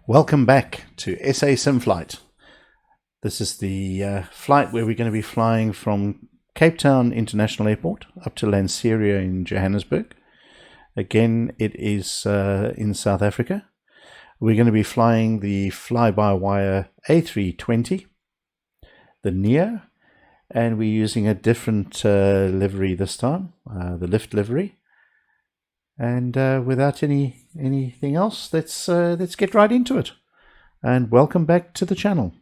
Welcome back to SA Sim Flight. This is the flight where we're going to be flying from Cape Town International Airport up to Lanseria in Johannesburg. Again, it is in South Africa. We're going to be flying the fly-by-wire A320, the Neo, and we're using a different livery this time, the Lift livery. And without anything else, let's get right into it. And welcome back to the channel.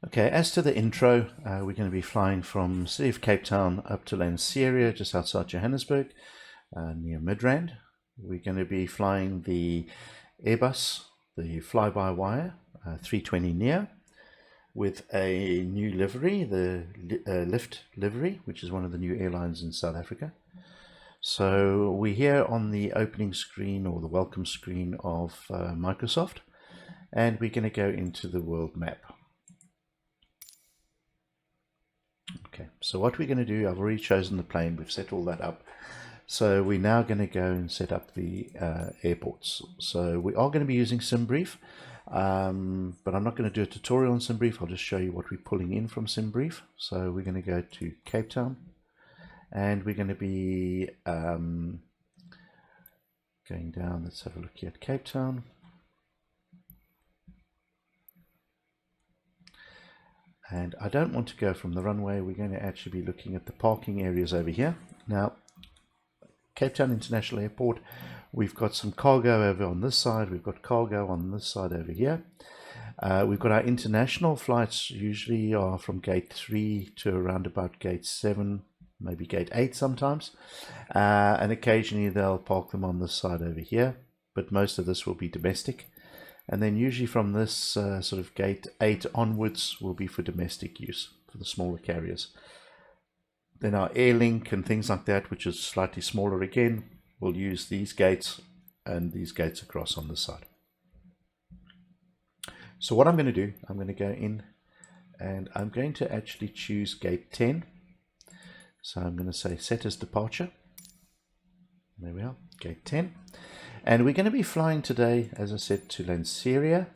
Okay, as to the intro, we're going to be flying from the city of Cape Town up to Lanseria, just outside Johannesburg, near Midrand. We're going to be flying the Airbus, the fly-by-wire, 320 Neo, with a new livery, the Lift livery, which is one of the new airlines in South Africa. So we're here on the opening screen or the welcome screen of Microsoft, and we're going to go into the world map. Okay, so what we're going to do, I've already chosen the plane, we've set all that up. So we're now going to go and set up the airports. So we are going to be using SimBrief, but I'm not going to do a tutorial on SimBrief. I'll just show you what we're pulling in from SimBrief. So we're going to go to Cape Town, and we're going to be going down. Let's have a look here at Cape Town. And I don't want to go from the runway. We're going to actually be looking at the parking areas over here. Now, Cape Town International Airport, we've got some cargo over on this side. We've got cargo on this side over here. We've got our international flights, usually are from gate 3 to around about gate 7, maybe gate 8 sometimes. And occasionally they'll park them on this side over here. But most of this will be domestic. And then usually from this sort of gate 8 onwards will be for domestic use, for the smaller carriers. Then our Airlink and things like that, which is slightly smaller again, will use these gates and these gates across on this side. So what I'm going to do, I'm going to go in and I'm going to actually choose gate 10. So I'm going to say set as departure. There we are, gate 10. And we're going to be flying today, as I said, to Lanseria,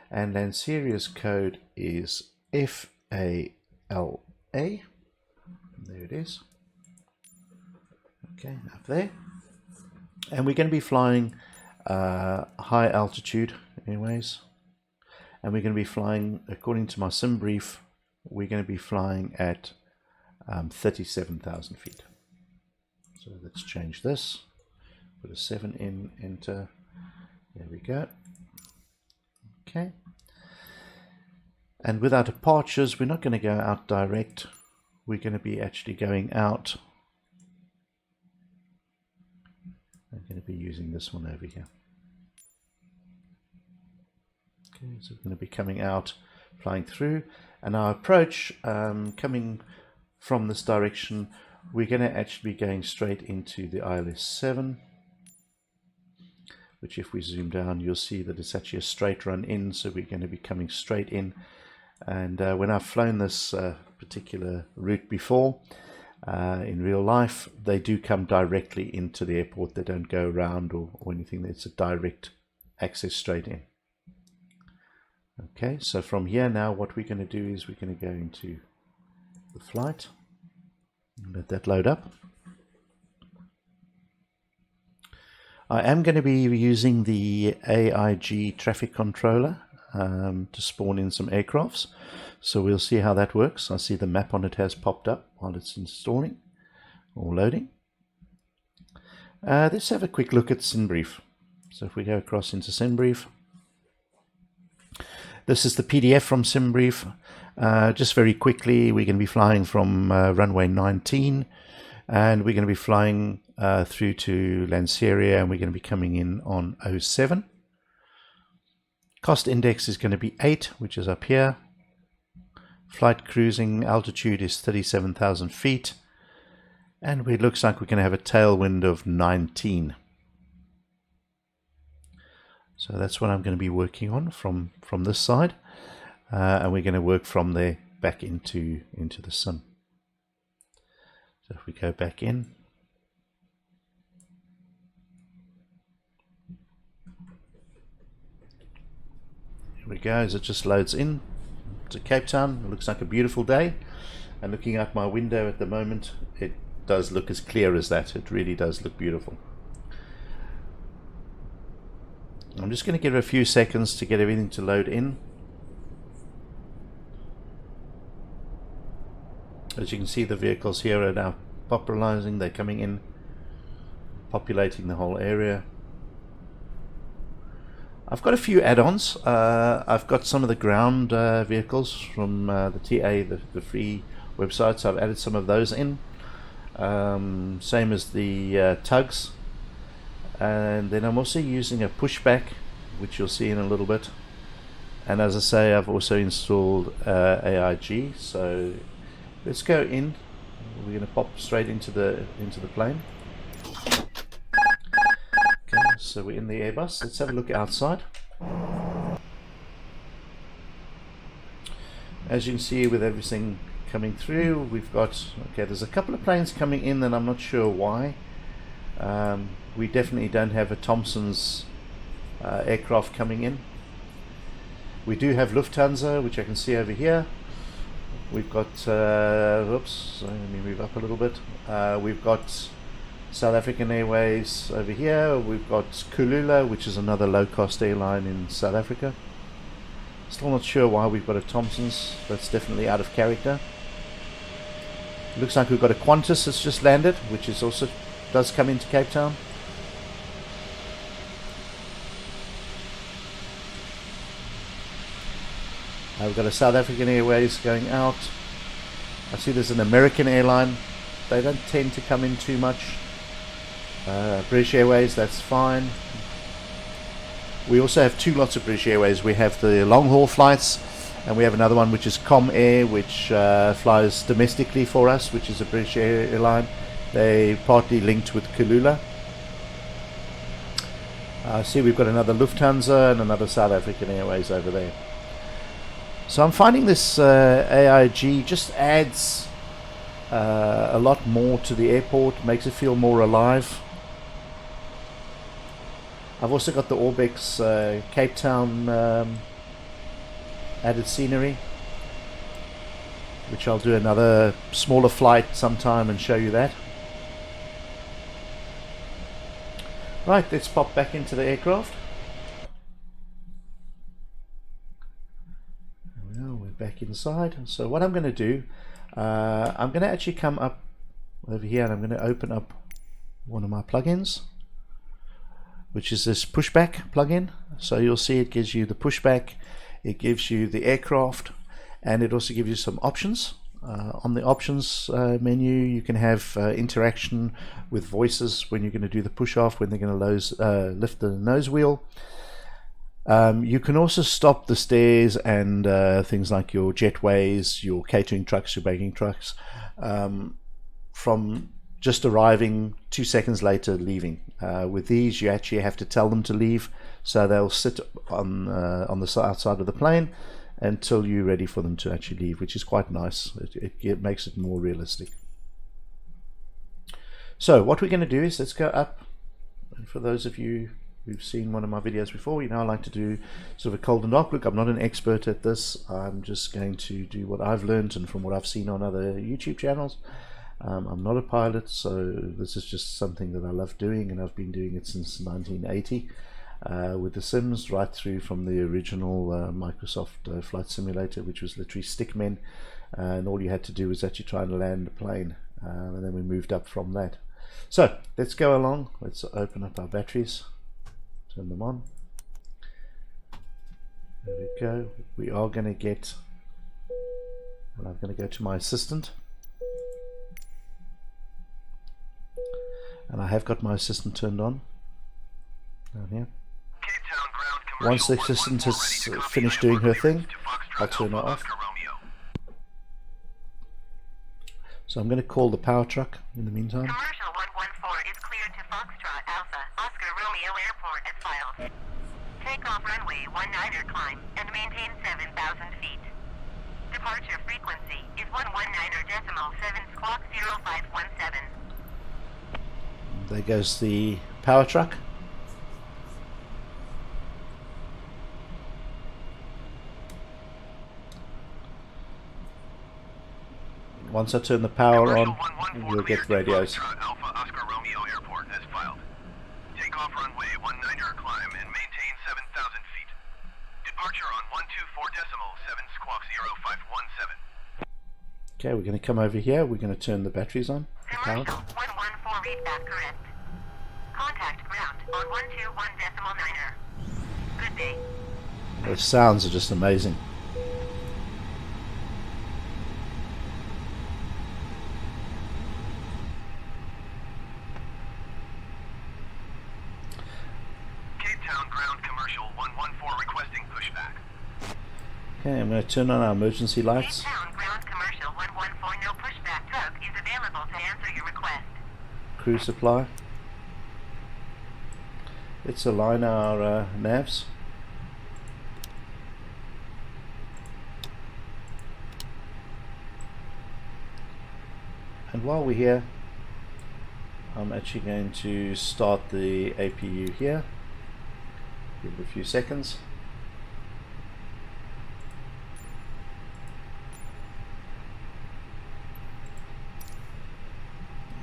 and Lanseria's code is FALA. There it is. Okay, up there. And we're going to be flying high altitude anyways. And we're going to be flying, according to my SimBrief, we're going to be flying at 37,000 feet. So let's change this. Put a 7 in, enter. There we go. Okay. And with our departures, we're not going to go out direct. We're going to be actually going out. I'm going to be using this one over here. Okay, so we're going to be coming out, flying through. And our approach, coming from this direction, we're going to actually be going straight into the ILS 7. Which if we zoom down, you'll see that it's actually a straight run in, so we're going to be coming straight in. And when I've flown this particular route before, in real life, they do come directly into the airport. They don't go around or anything. It's a direct access straight in. Okay, so from here now, what we're going to do is we're going to go into the flight. Let that load up. I am going to be using the AIG traffic controller to spawn in some aircrafts. So we'll see how that works. I see the map on it has popped up while it's installing or loading. Let's have a quick look at SimBrief. So if we go across into SimBrief, this is the PDF from SimBrief. Just very quickly, we're going to be flying from runway 19. And we're going to be flying through to Lanseria, and we're going to be coming in on 07. Cost index is going to be 8, which is up here. Flight cruising altitude is 37,000 feet. And it looks like we're going to have a tailwind of 19. So that's what I'm going to be working on from this side. And we're going to work from there back into the sim. So if we go back in, Here we go, as it just loads in to Cape Town. It looks like a beautiful day, and looking out my window at the moment, it does look as clear as that. It really does look beautiful. I'm just going to give it a few seconds to get everything to load in. As you can see, the vehicles here are now popularizing. They're coming in, populating the whole area. I've got a few add-ons. I've got some of the ground vehicles from the TA, the free website, so I've added some of those in. Same as the tugs. And then I'm also using a pushback, which you'll see in a little bit. And as I say, I've also installed AIG. So let's go in. We're going to pop straight into the plane. Okay, so we're in the Airbus. Let's have a look outside. As you can see, with everything coming through, we've got, okay, there's a couple of planes coming in and I'm not sure why. We definitely don't have a Thompson's aircraft coming in. We do have Lufthansa, which I can see over here. We've got, oops, sorry, let me move up a little bit. We've got South African Airways over here. We've got Kulula, which is another low-cost airline in South Africa. Still not sure why we've got a Thompson's. That's definitely out of character. Looks like we've got a Qantas that's just landed, which is also does come into Cape Town. We've got a South African Airways going out. I see there's an American airline. They don't tend to come in too much. British Airways, that's fine. We also have two lots of British Airways. We have the long haul flights, and we have another one which is Com Air, which flies domestically for us, which is a British airline. They partly linked with Kulula. I see we've got another Lufthansa and another South African Airways over there. So I'm finding this AIG just adds a lot more to the airport, makes it feel more alive. I've also got the Orbex Cape Town added scenery, which I'll do another smaller flight sometime and show you that. Right, let's pop back into the aircraft. Well, we're back inside. So what I'm going to do, I'm going to actually come up over here and I'm going to open up one of my plugins, which is this pushback plugin. So you'll see it gives you the pushback, it gives you the aircraft, and it also gives you some options. On the options menu, you can have interaction with voices when you're going to do the push off, when they're going to lift the nose wheel. You can also stop the stairs and things like your jetways, your catering trucks, your baking trucks, from just arriving 2 seconds later leaving. With these, you actually have to tell them to leave, so they'll sit on the outside of the plane until you're ready for them to actually leave, which is quite nice. It makes it more realistic. So what we're going to do is let's go up. And for those of you who've seen one of my videos before, you know I like to do sort of a cold and dark look. I'm not an expert at this. I'm just going to do what I've learned and from what I've seen on other YouTube channels. I'm not a pilot, so this is just something that I love doing, and I've been doing it since 1980 with The Sims, right through from the original Microsoft Flight Simulator, which was literally stickmen, and all you had to do was actually try and land the plane, and then we moved up from that. So let's go along. Let's open up our batteries, turn them on. There we go. We are going to get, well, I'm going to go to my assistant. And I have got my assistant turned on down here. Once the assistant has finished doing her thing, I'll turn her off. So I'm going to call the power truck in the meantime. Commercial 114 is cleared to Foxtrot Alpha, Oscar Romeo Airport as filed. Take off runway 19er climb and maintain 7,000 feet. Departure frequency is 119.7 squawk 0517. There goes the power truck. Once I turn the power on, Commercial 114 we'll get cleared to radios. Foxtrot Alpha Oscar Romeo Airport as filed. Take off runway 19er climb and maintain 7,000 feet. Departure on 124.7 squawk 0517. Okay, we're going to come over here. We're going to turn the batteries on. The power. Commercial 114 readback correct. Contact ground on 121.9er. Good day. The sounds are just amazing. Cape Town ground commercial 114 requesting pushback. Okay, I'm going to turn on our emergency Cape lights. Town ground commercial 114 no pushback tug is available to answer your request. Crew supply. Let's align our navs. And while we're here, I'm actually going to start the APU here. Give it a few seconds.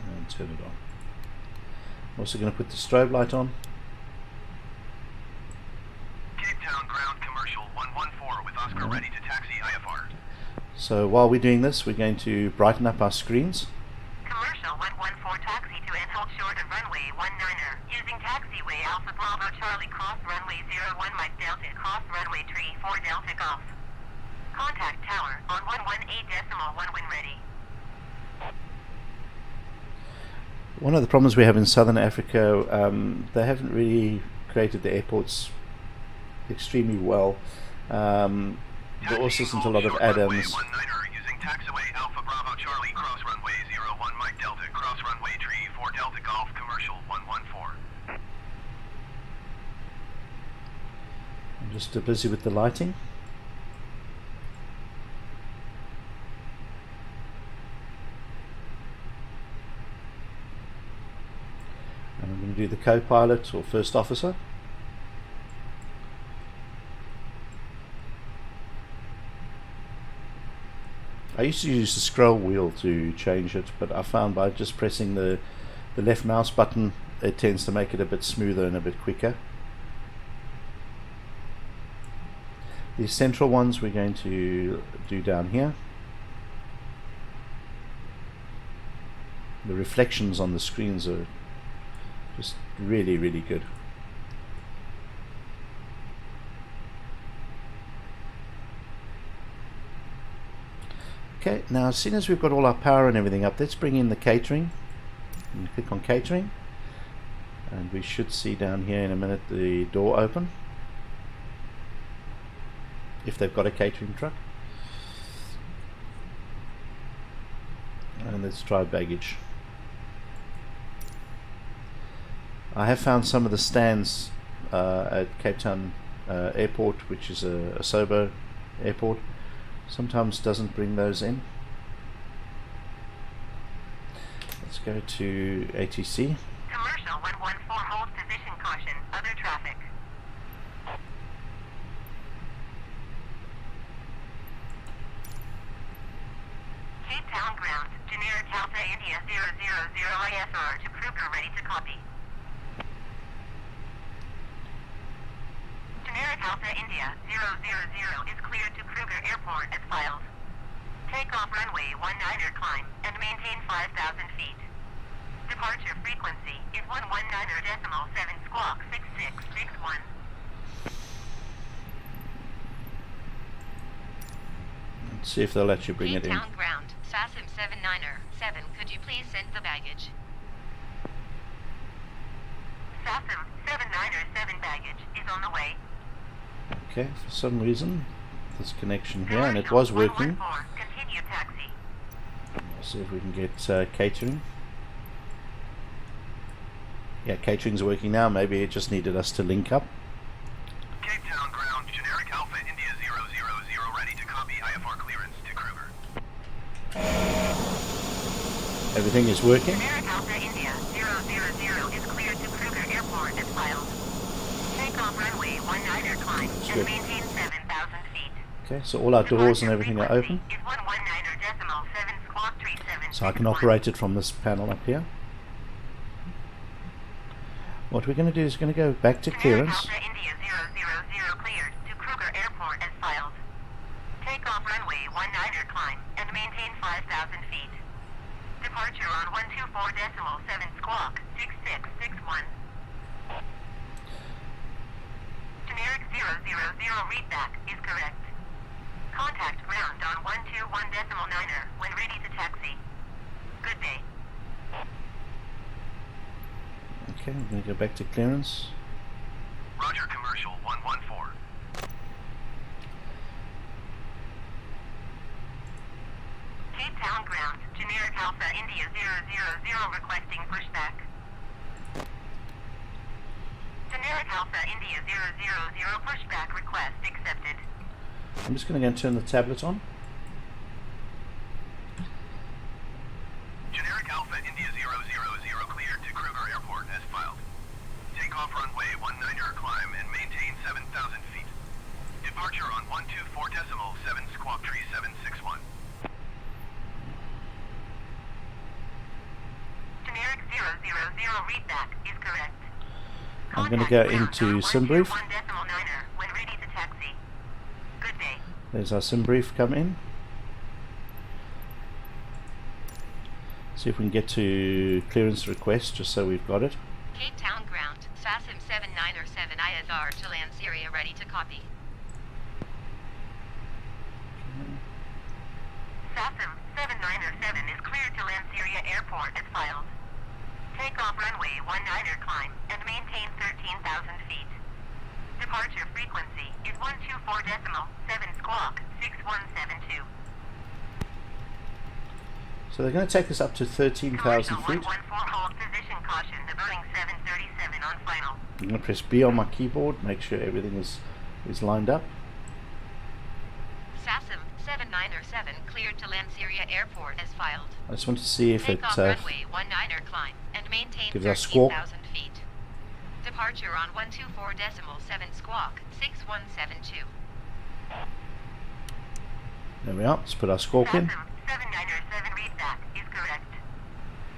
And turn it on. I'm also going to put the strobe light on. Cape Town ground commercial 114 with Oscar ready to taxi IFR. So while we're doing this, we're going to brighten up our screens. Commercial 114 taxi to and hold short of runway 19er. Using taxiway Alpha Bravo Charlie cross runway 01 Mike Delta cross runway 34 Delta Golf. Contact tower on 118.1 when ready. One of the problems we have in southern Africa, they haven't really created the airports extremely well. There also isn't a lot of add-ons. Using taxiway Alpha Bravo Charlie cross runway 01 Mike Delta cross runway 34 Delta Golf commercial 114. I'm just busy with the lighting. And I'm going to do the co-pilot or first officer. I used to use the scroll wheel to change it, but I found by just pressing the left mouse button, it tends to make it a bit smoother and a bit quicker. The central ones we're going to do down here. The reflections on the screens are just really, really good. Okay, now as soon as we've got all our power and everything up, let's bring in the catering. And click on catering, and we should see down here in a minute the door open, if they've got a catering truck. And let's try baggage. I have found some of the stands at Cape Town Airport, which is a SOBO airport, sometimes doesn't bring those in. Let's go to ATC. Commercial 114 hold position caution, other traffic. Cape Town ground, generic Alpha India 000 ISR to Kruger ready to copy. Generic Alpha India 000 is cleared to Kruger Airport as filed. Take off runway 19er climb and maintain 5,000 feet. Departure frequency is 119.7 squawk 6661. Let's see if they'll let you bring Cape it in. Town ground, FASM 79er7, could you please send the baggage? SASM 797 baggage is on the way. Okay, for some reason this connection here, and it was working. 114, continue taxi. Let's see if we can get catering. Yeah, catering's working now. Maybe it just needed us to link up. Cape Town ground, generic Alpha India 000 ready to copy IFR clearance to Kruger. Everything is working. Generic Alpha India 000 is cleared to Kruger Airport as filed. Take off runway 19er climb and good. maintain 7,000 feet. Okay, so all our doors and everything are open. Is 119.7 squawk 3 So I can operate it from this panel up here. What we're going to do is going to go back to clearance. Alpha India 000 cleared to Kruger Airport as filed. Take off runway 19er climb and maintain 5,000 feet. Departure on 124.7 squawk 6661. Generic 000 readback is correct. Contact ground on 121.9er when ready to taxi. Good day. Okay, I'm going to go back to clearance. Roger, commercial 114. Cape Town ground, generic Alpha India 000 requesting pushback. Generic Alpha India 000 pushback request accepted. I'm just going to go and turn the tablet on. Generic Alpha India 000 cleared to Kruger Airport as filed. Take off runway 19er climb and maintain 7,000 feet. Departure on 124.7 squawk 3761. Generic 000 readback is correct. I'm going to go into sim brief. 121.9er when ready to taxi. Good day. There's our sim brief come in. See if we can get to clearance request just so we've got it. Cape Town ground, FASM 797 IFR to Lanseria ready to copy. FASM 797 is cleared to Lanseria Airport as filed. Take off runway 19er climb and maintain 13,000 feet. Departure frequency is 124.7 squawk 6172. So they're going to take us up to 13,000 feet. 114 hold position caution, the Boeing 737 on final. I'm going to press B on my keyboard, make sure everything is lined up. FASM 797 cleared to Lanseria Airport as filed. I just want to see if it Take off runway 19er climb and maintain gives us squawk. 13,000 feet. Departure on 124.7 squawk 6172. There we are. Let's put our squawk in. FASM 797 readback is correct.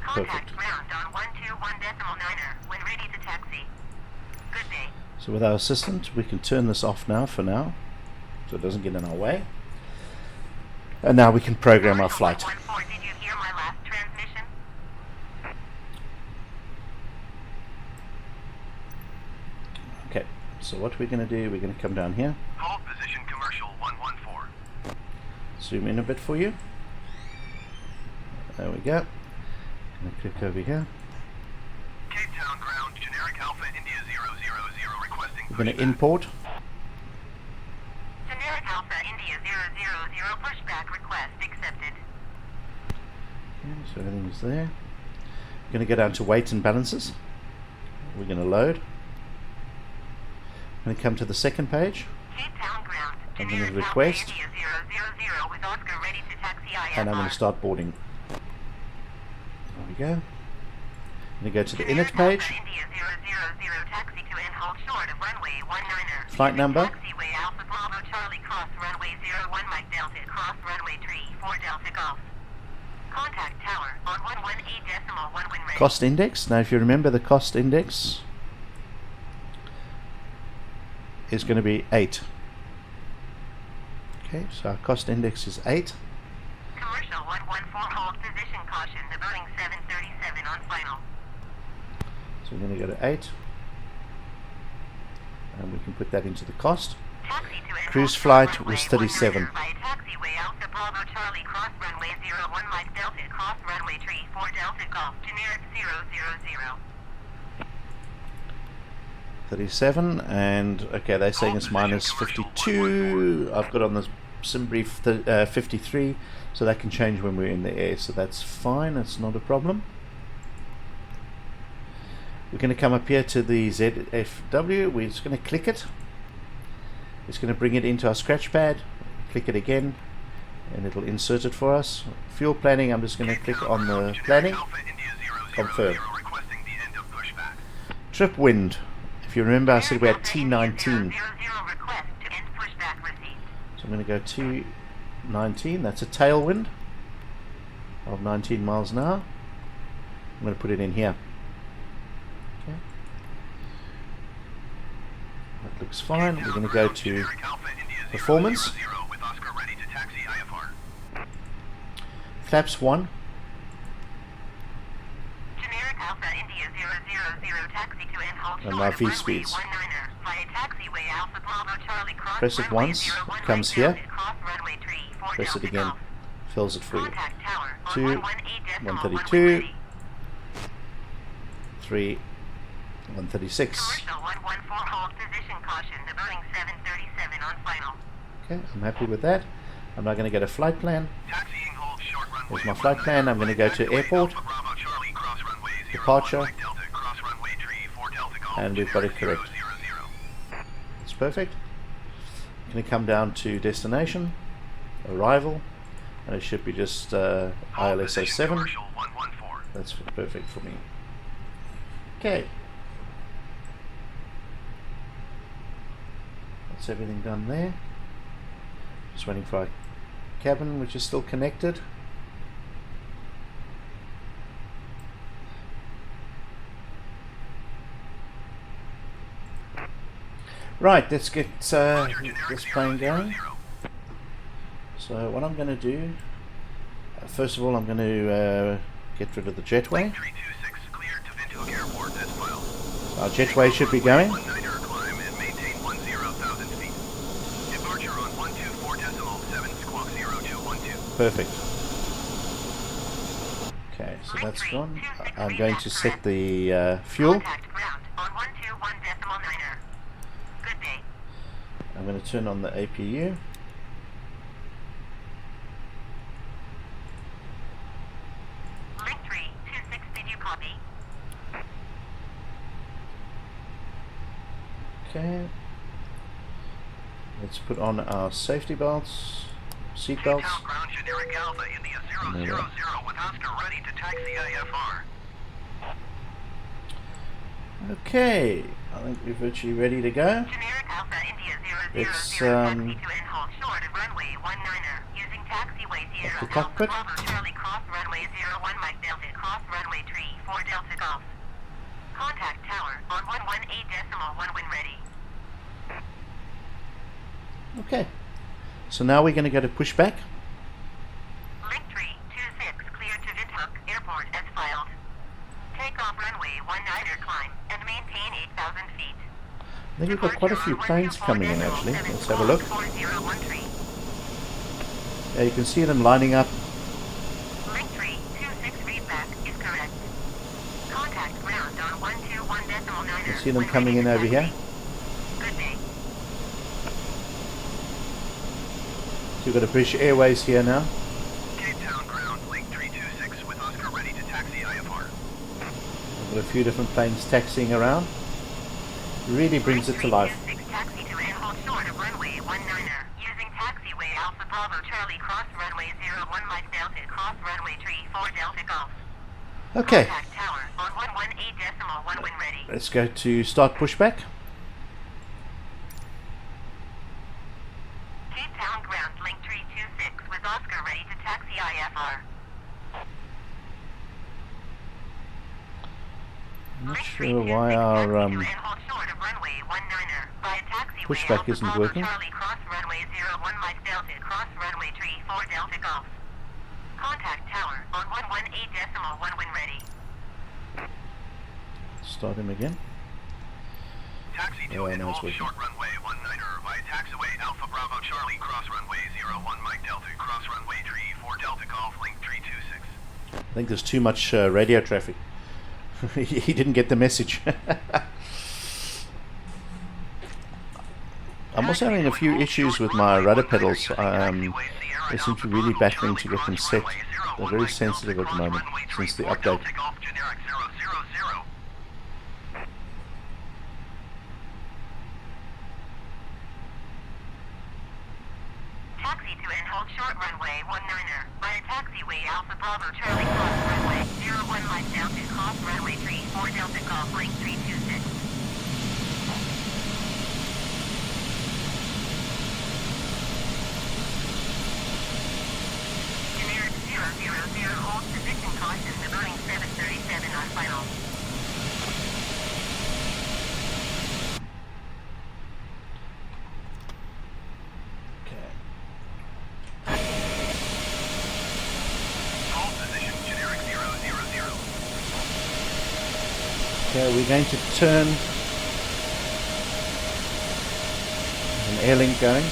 Contact Perfect. ground on 121.9er when ready to taxi. Good day. So with our assistant, we can turn this off now for now, so it doesn't get in our way. And now we can program our flight. 114, did you hear my last transmission? Okay, so what we're going to do, we're going to come down here, Hold position commercial 114. zoom in a bit for you. There we go. Going to click over here. Cape Town ground, generic Alpha India 000 requesting We're going to pushback. import. Generic Alpha India 000 pushback request accepted. Okay, so everything's there. We're going to go down to weight and balances. We're going to load. I'm going to come to the second page, Cape Town ground, I'm going to generic request. Alpha India 000 with Oscar ready to taxi IFR. and I'm going to start boarding. There we go. I'm going to go to the init Generic page. Alpha India 000 taxi to and hold short of runway 19er. Flight number. Taxiway Alpha Bravo Charlie cross runway 01 Mike Delta cross runway 34 Delta Golf. Contact tower on 118.1 wind rate. Cost index. Now if you remember, the cost index is going to be 8. Okay, so our cost index is 8. Commercial 114 hold position caution, the Boeing 737 on final. So we're going to go to 8. And we can put that into the cost. Taxi to and Cruise hold flight runway was 37. 19er via taxiway Alpha Bravo Charlie cross runway 01 Mike Delta cross runway 34 Delta Golf generic 000. 37, and okay, they're saying it's minus 52. I've got on the sim brief 53, so that can change when we're in the air, so that's fine, that's not a problem. We're going to come up here to the ZFW. We're just going to click it. It's going to bring it into our scratch pad. Click it again and it'll insert it for us. Fuel planning, I'm just going to click on the planning. Confirm. Trip wind. If you remember, I said we had T19. So I'm going to go T19, that's a tailwind. of 19 miles an hour. I'm going to put it in here. Okay. That looks fine. We're going to go to performance. Flaps 1. Generic Alpha India 000 taxi to and hold And short my of V runway speeds. 19 via taxiway Alpha Bravo Charlie cross Press it runway once, 01 it comes right here. Delta, cross runway 34 Press it Delta again. Golf. Fills it for you. Contact tower on 2, 118.1 132, when ready. 3, 136. Commercial 114 hold position caution. The Boeing 737 on final. Okay, I'm happy with that. I'm now going to get a flight plan. Taxiing hold short runway. There's my flight plan. I'm going to go to airport, Bravo Charlie cross runway 01 departure, Mike Delta, cross runway 34 Delta Golf. and we've got it Generic correct. 000. It's perfect. I'm going to come down to destination, arrival, and it should be just ILS 07. Commercial 114. That's perfect for me. Okay. That's everything done there. Just waiting for our cabin, which is still connected. Right, let's get this plane going. So what I'm going to do, first of all, I'm going to get rid of the jetway. 326 cleared to Windhoek Airport as filed. Our jetway should be going. 19er climb and maintain 10,000 feet. Departure on 124.7 squawk 0212. Perfect. Okay, so that's gone. I'm going to set the fuel. Contact ground on 121.9er. Good day. I'm going to turn on the APU. Link 326, did you copy? Okay. Let's put on our safety belts, seat belts. Town ground generic Alpha India 000 with Oscar ready to taxi IFR. Okay, I think we're virtually ready to go. Generic Alpha India 000 It's, taxi to and hold short of runway 19er using taxiway 0 the Alpha cockpit. Bravo Charlie cross runway 01 Mike Delta cross runway 34 Delta Golf. Contact tower on 118.1 when ready. Okay, so now we're going to go to pushback. Link 326 clear to Windhoek Airport as filed. Take off runway 19er climb and maintain 8,000 feet. I think we've got quite a few planes coming in actually. Let's have a look. 4013. Yeah, you can see them lining up. Link 326 readback is correct. Contact ground on 121.9er. You can see them coming in over here. Good day. So we've got a British Airways here now. Cape Town ground link 326 with Oscar ready to taxi IFR. We've got a few different planes taxiing around. Really brings it to life. 326 taxi to and hold short of runway 19er using taxiway Alpha Bravo Charlie cross runway 01 Mike Delta cross runway 34 Delta Golf. Okay, Contact tower on 118.1 when ready. let's go to start pushback. Cape Town ground link 326 with Oscar ready to taxi IFR. I'm not Link sure why 326 our er taxi to and hold short of runway 19er via taxiway pushback Alpha isn't Bravo working. Charlie cross runway 01 Mike Delta cross runway 34 Delta Golf. Contact tower on 118.1 when ready. Start him again. Taxi to Oh, and now it's hold working. short runway 19er via taxiway Alpha Bravo Charlie cross runway 01 Mike Delta cross runway 34 Delta Golf link 326. I think there's too much radio traffic. He didn't get the message. I'm also having a few issues with my rudder pedals. They seem to be really battling to get them set. They're very sensitive at the moment since the update. Taxi to and hold short runway 19er via taxiway Alpha Bravo Charlie cross runway 01 Mike Delta cross runway 34 Delta Golf link 326. Generic 000 caution, the Boeing 737 on final. Hold position, generic 000. Okay, we're going to turn. There's an air link going.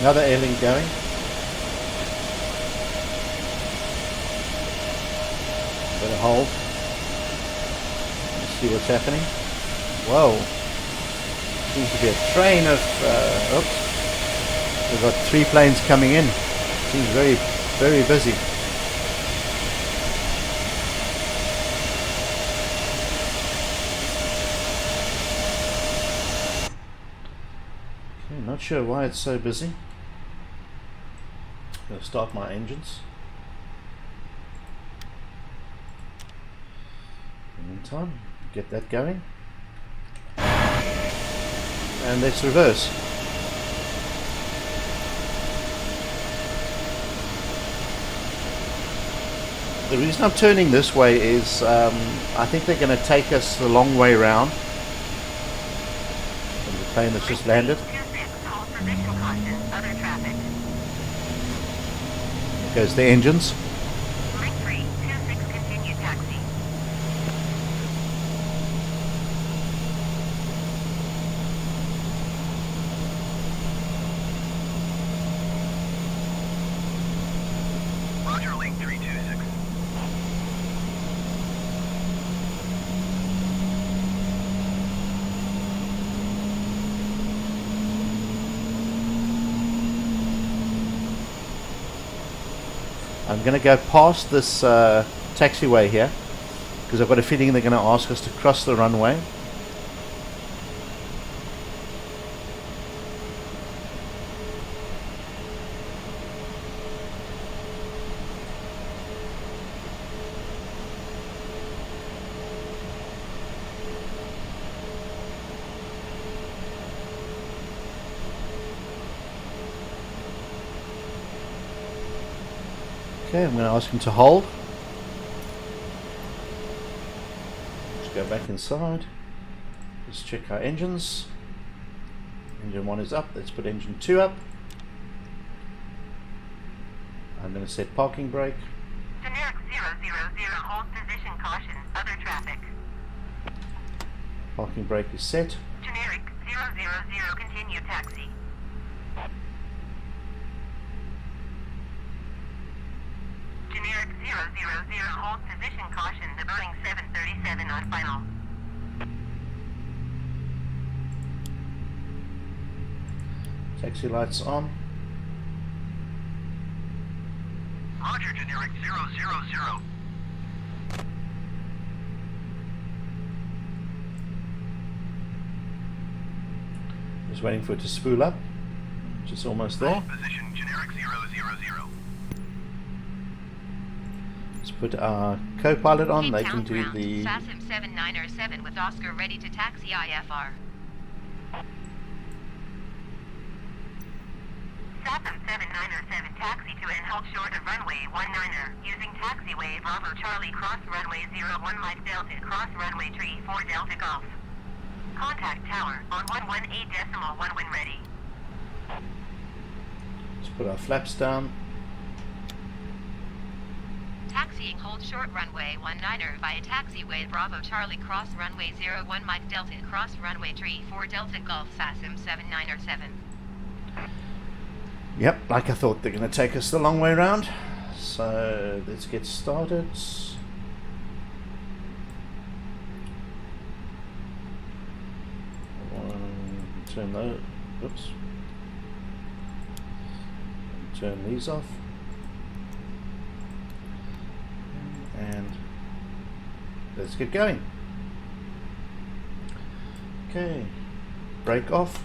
Another air link going. Better hold. Let's see what's happening. Whoa. Seems to be a train of... oops. We've got 3 planes coming in. Seems very, very busy. Okay, not sure why it's so busy. Going to start my engines. In the meantime, get that going. And let's reverse. The reason I'm turning this way is I think they're going to take us the long way round. And the plane that's just landed. 26, hold position caution, other traffic. Goes the engines. Link 3, 26, continue taxi. Roger, link 326. I'm going to go past this taxiway here because I've got a feeling they're going to ask us to cross the runway. Okay, I'm going to ask him to hold. Let's go back inside. Let's check our engines. Engine 1 is up. Let's put engine 2 up. I'm going to set parking brake. Generic 000, hold position caution, other traffic. Parking brake is set. Generic 000, continue taxi. Generic 000, hold position caution, the Boeing 737 on final. Taxi lights on. Roger, generic 000. Just waiting for it to spool up. Just almost there. Hold position, generic 000. Let's put our co-pilot on. They Cape can Town do ground, the... FASM 7907 with Oscar ready to taxi IFR. SATM 7907 taxi to and hold short of runway 19er, using taxiway Bravo Charlie cross runway 01 Mike Delta cross runway 34 Delta Golf. Contact tower on 118.1 when ready. Let's put our flaps down. Taxiing hold short runway 19er via taxiway Bravo Charlie cross runway 01 Mike Delta cross runway 34 Delta Golf FASM 7907. Yep, like I thought, they're going to take us the long way round. So let's get started. Turn those. Oops. Turn these off. And let's get going. Okay, brake off.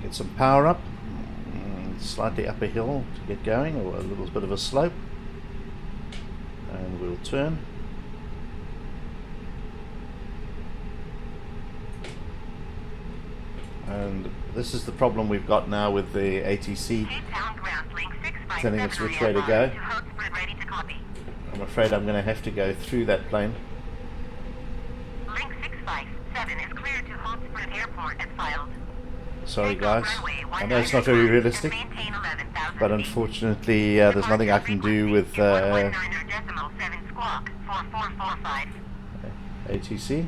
Get some power up. Slightly up a hill to get going, or a little bit of a slope. And we'll turn. And this is the problem we've got now with the ATC Cape Town ground link 657 telling us which way to go. to Hotspur, ready to copy. I'm afraid I'm going to have to go through that plane. Link 657 is cleared to Hotspur Airport as filed. Sorry Take off guys, runway I know it's not 19 very and realistic, maintain 11,000 but feet. unfortunately there's nothing I can do with Departure frequency is 119.7 squawk 4445. ATC.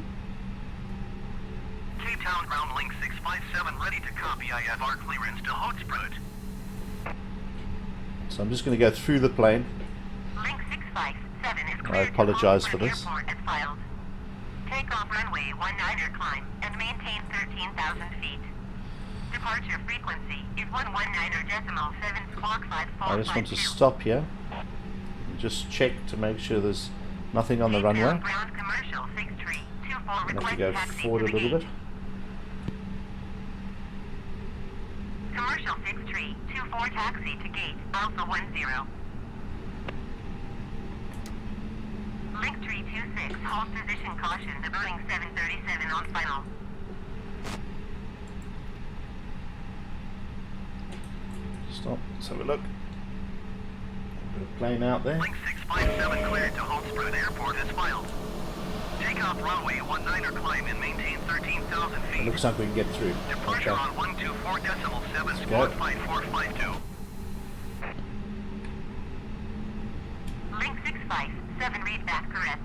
Cape Town ground link 657 ready to copy IFR clearance to Hotspur. So I'm just going to go through the plane. Link 657 is cleared I apologize to for this. Hotspur Airport as filed. Take off runway 19er climb and maintain 13,000 feet. Departure frequency is 119.7 squawk 5452. I just want to stop here and just check to make sure there's nothing on the Cape Town runway. ground commercial 6324 I have to request go taxi forward a to the little gate. bit. Commercial 6324 taxi to gate Alpha 10. Link 326 hold position caution the Boeing 737 on final. Stop, let's have a look. Got a plane out there. Link 657 cleared to Hotspur Airport as filed. Take off runway 19er climb and maintain 13,000 It feet. looks like we can get through. Departure Okay. on 124.7 go. squawk 5452. Link 657 read back correct.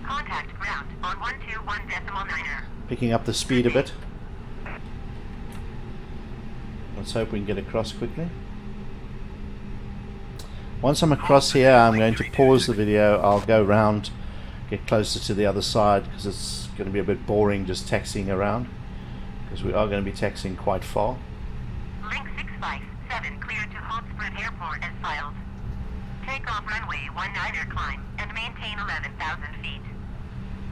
Contact ground on 121.9er. Picking up the speed a bit. Let's hope we can get across quickly. Once I'm across here, I'm going to pause the video. I'll go round, get closer to the other side, because it's going to be a bit boring just taxiing around, because we are going to be taxiing quite far. Link 657 cleared to Hotspur Airport as filed. Take off runway 19er climb and maintain 11,000 feet.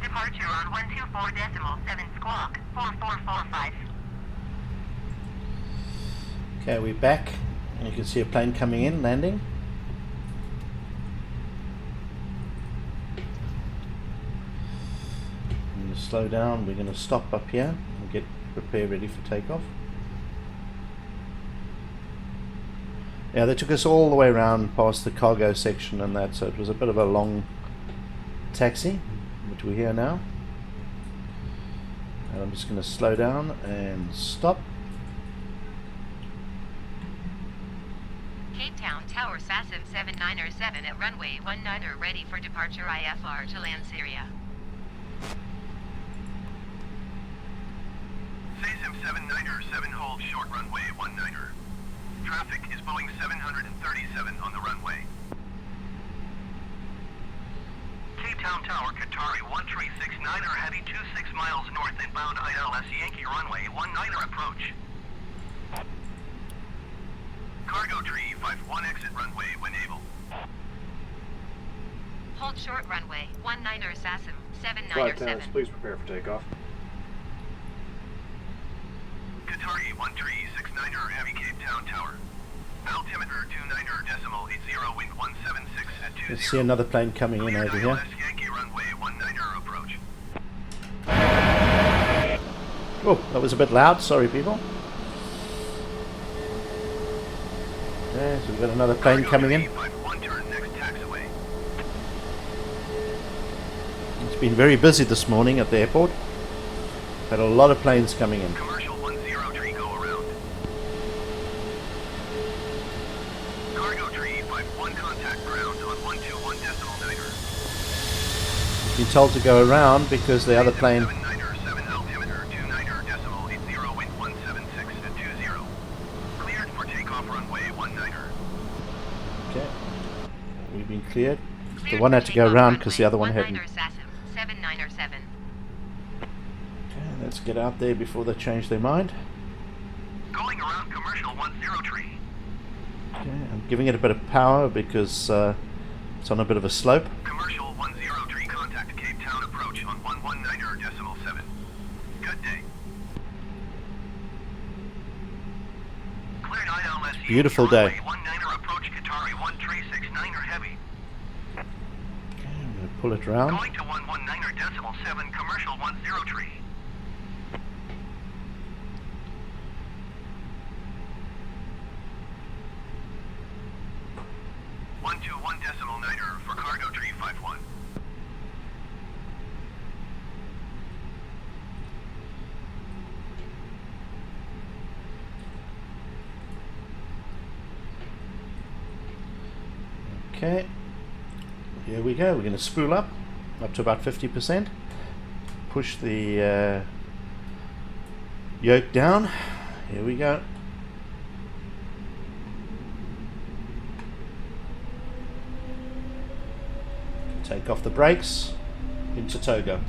Departure on 124.7 squawk 4445. Okay, we're back, and you can see a plane coming in, landing. I'm going to slow down. We're going to stop up here and get prepared, ready for takeoff. Yeah, they took us all the way around past the cargo section and that, so it was a bit of a long taxi, but we're here now. And I'm just going to slow down and stop. Cape Town Tower SASM 797 at runway 19er ready for departure IFR to Lanseria. SASM 797 hold short runway 19er. Traffic is Boeing 737 on the runway. Cape Town Tower, Qatari 1369er heavy 26 miles north inbound ILS Yankee runway 19er approach. Cargo tree 51 exit runway when able. Hold short runway 19er SASM Flight 797. attendants, please prepare for takeoff. Qatari 1369er heavy Cape Town Tower. Altimeter 29.80 wind 176 at 20. Let's see another plane coming in Cleared over here. ILS Yankee runway 19er approach. Oh, that was a bit loud. Sorry, people. Okay, so we've got another plane coming in. 51 turn next taxiway. It's been very busy this morning at the airport. Had a lot of planes coming in. Commercial 10 tree go around. Cargo tree 51 contact ground on 121.9er. Been told to go around because the other plane. 797 altimeter 29.80 wind 176 at 20. Cleared for takeoff runway 19er. Okay, we've been cleared. The Cleared one for had to go takeoff around because the runway other one hadn't. 19er SASM 797. Okay, let's get out there before they change their mind. Going around commercial 10 tree. Okay, I'm giving it a bit of power because it's on a bit of a slope. Commercial 10 tree contact Cape Town approach on 119.7. Good day. Cleared ILS Beautiful day. 19er approach Qatari 1369er heavy. Okay, I'm going to pull it round. Going to 119.7 commercial 10 tree. cargo tree 51. Okay, here we go. We're going to spool up to about 50%. Push the yoke down. Here we go. Take off the brakes. Into togo.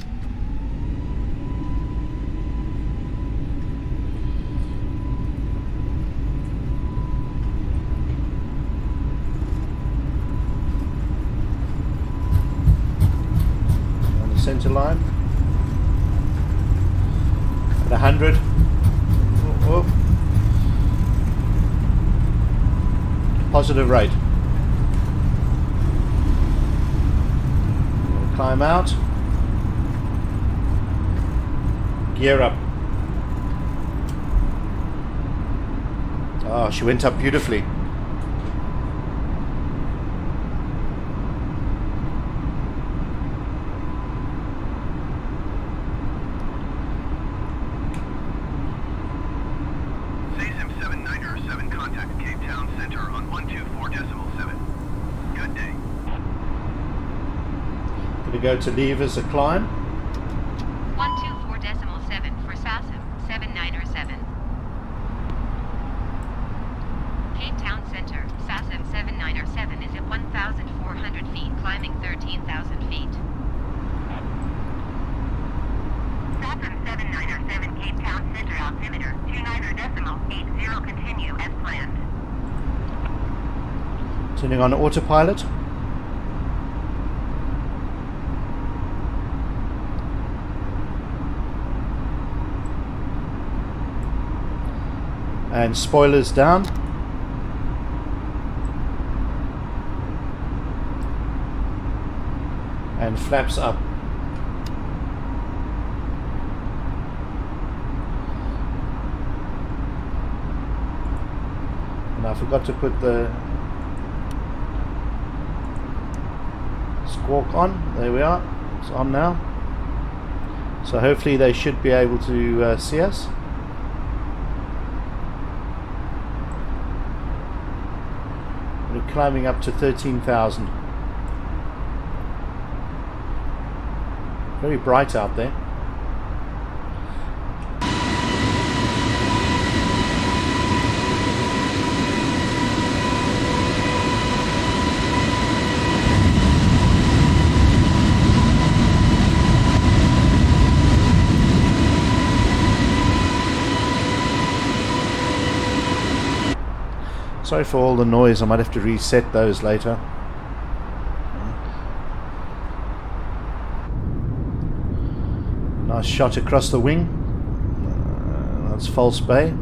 Center line at 100. Oh, oh. Positive rate. We'll climb out. Gear up. Oh, she went up beautifully. Go to levers a climb. 124.7 for SASM 797. Cape Town Center, SASM 797 is at 1,400 feet, climbing 13,000 feet. SASM 797 Cape Town Center altimeter 29.80 continue as planned. Turning on autopilot. And spoilers down. And flaps up. And I forgot to put the squawk on. There we are. It's on now. So hopefully they should be able to see us. We're climbing up to 13,000. Very bright out there. Sorry for all the noise, I might have to reset those later. Nice shot across the wing. That's false bay.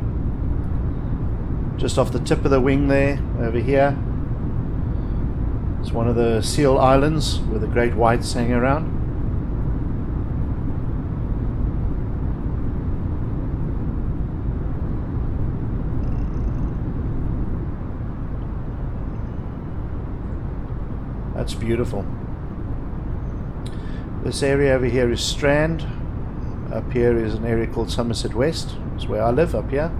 Just off the tip of the wing there, over here. It's one of the seal islands where the great whites hang around. That's beautiful. This area over here is Strand. Up here is an area called Somerset West. That's where I live, up here.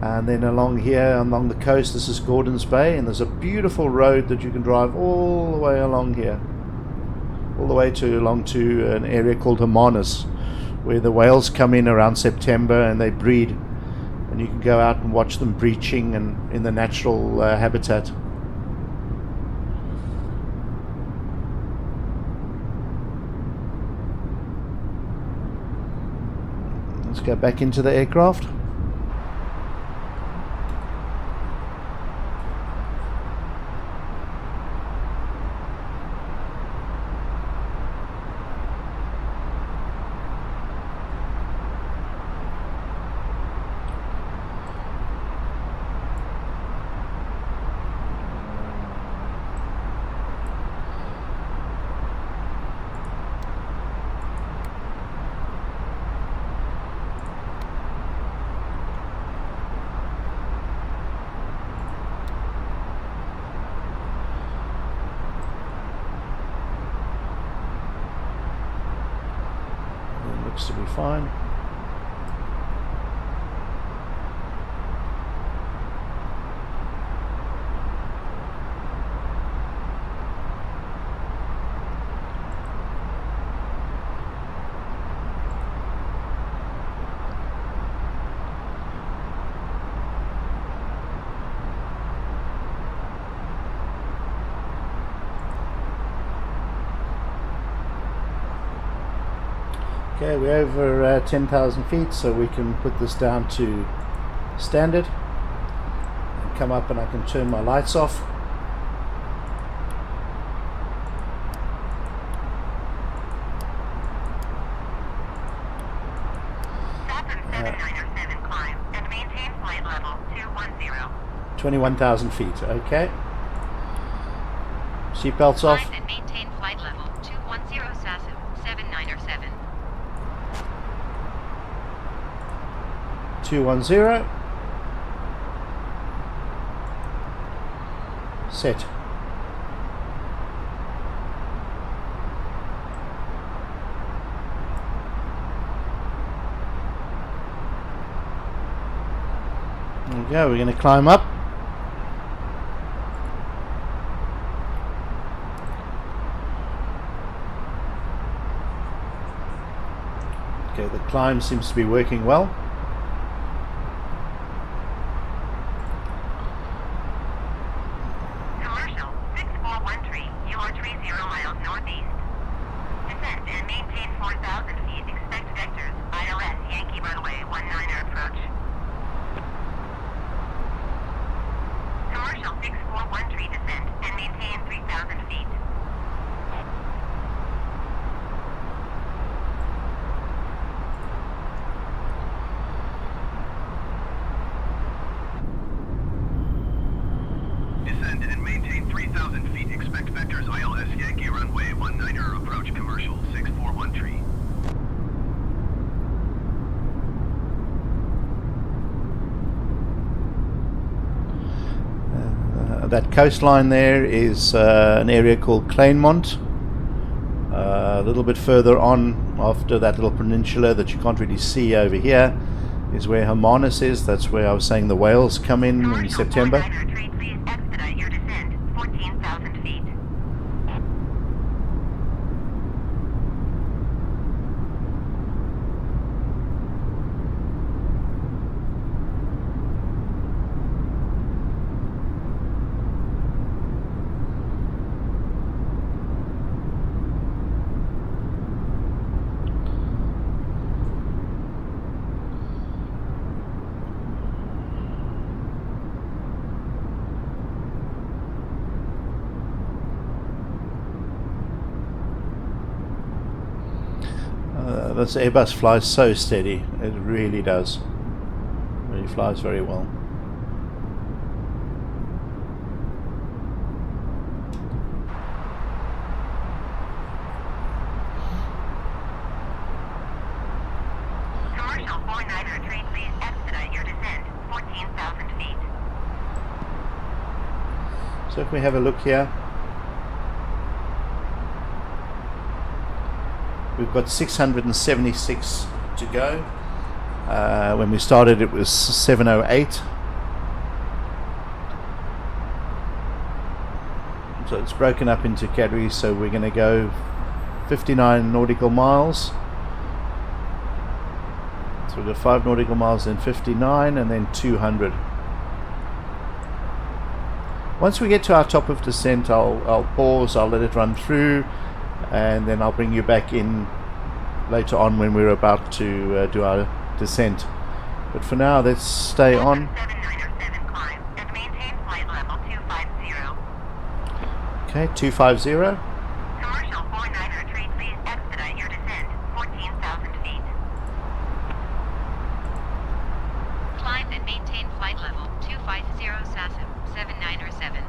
And then along here, along the coast, this is Gordons Bay. And there's a beautiful road that you can drive all the way along here. All the way along to an area called Hermanus, where the whales come in around September and they breed. And you can go out and watch them breaching and in the natural habitat. Let's go back into the aircraft. looks to be fine. Okay, we're over 10,000 feet, so we can put this down to standard and come up, and I can turn my lights off. Saturn 7907 climb and maintain flight level 210. 21,000 feet, okay. Seatbelts off. Climb and maintain flight level 210 SASM 7907. 210. Set. There we go, we're going to climb up. Okay, the climb seems to be working well. Commercial 6413, you are 30 miles northeast. Descend and maintain 4,000 feet. Expect vectors. ILS Yankee runway 19 approach. Commercial 6413 descend and maintain 3,000 feet. Descend and maintain 3,000 feet. Expect vectors ILS Yankee runway 19 approach commercial 6413. That coastline there is an area called Claremont. A little bit further on, after that little peninsula that you can't really see over here, is where Hermanus is. That's where I was saying the whales come in Commercial September. 49er, please expedite your descent 14,000 feet. This Airbus flies so steady. It really does. Really flies very well. Commercial 49er, please expedite your descent 14,000 feet. So if we have a look here, we've got 676 to go. When we started it was 708. So it's broken up into categories, so we're going to go 59 nautical miles. So we've got 5 nautical miles, then 59, and then 200. Once we get to our top of descent, I'll pause, I'll let it run through, and then I'll bring you back in later on when we're about to do our descent. But for now, let's stay on. 7907 climb and maintain flight level 250. Okay, 250. Commercial 49er, please expedite your descent 14,000 feet. Climb and maintain flight level 250 SASM 7907.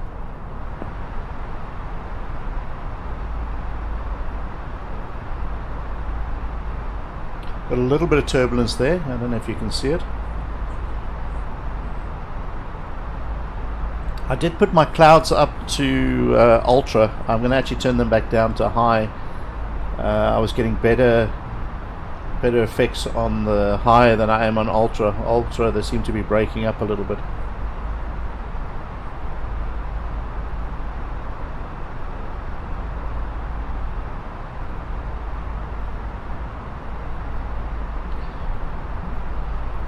Got a little bit of turbulence there. I don't know if you can see it. I did put my clouds up to ultra. I'm going to actually turn them back down to high. I was getting better better effects on the high than I am on ultra. Ultra, they seem to be breaking up a little bit.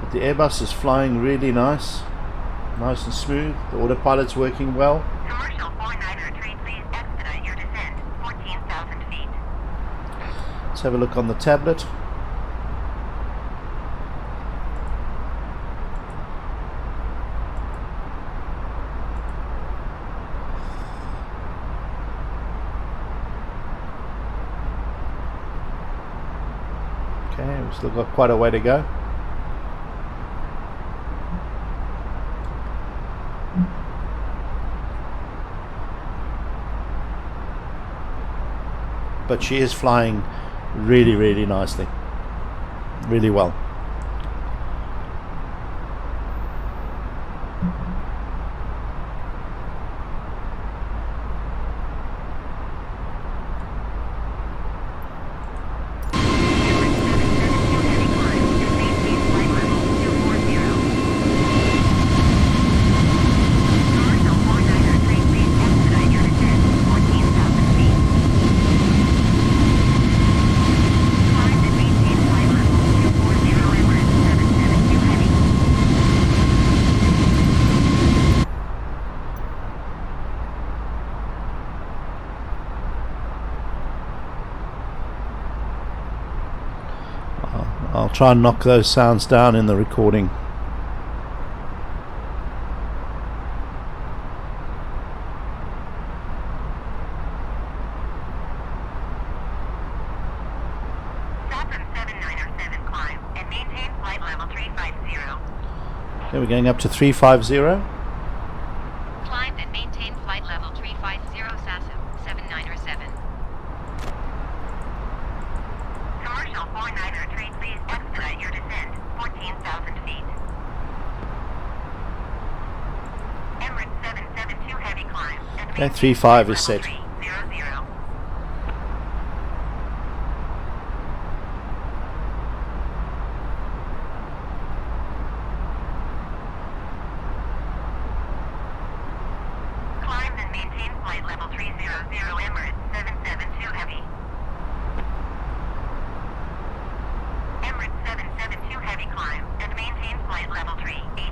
But the Airbus is flying really nice and smooth. The autopilot's working well. Commercial 493, please expedite your descent. 14,000 feet. Let's have a look on the tablet. Okay, we've still got quite a way to go. But she is flying really nicely, really well. I'll try and knock those sounds down in the recording. Okay, we're going up to 350. Climb and maintain flight level 350 SASM 797. Commercial 493, please expedite your descent. 14,000 feet. Emirates 772 heavy climb. And Okay, 35 is set. 300. Climb and maintain flight level 300 Emirates 772 heavy. Emirates 772 heavy climb and maintain flight level 380.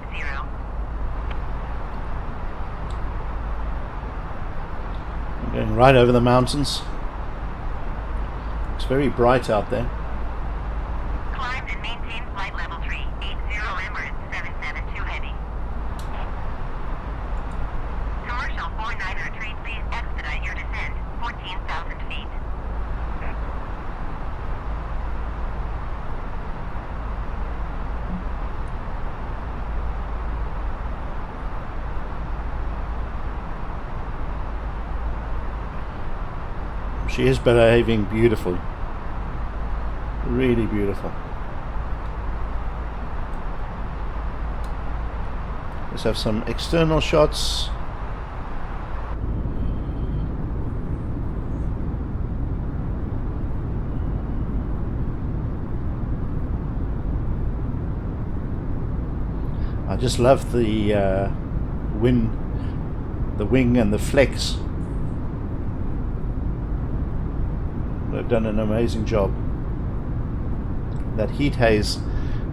I'm going right over the mountains. It's very bright out there. Climb and maintain flight level 380 Emirates 772 heavy. Commercial 493, please expedite your descent. 14,000 feet. She is behaving beautifully. Really beautiful. Let's have some external shots. I just love the wing and the flex. They've done an amazing job. That heat haze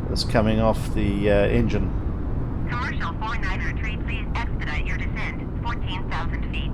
that's coming off the engine. Commercial 493, please expedite your descent. 14,000 feet.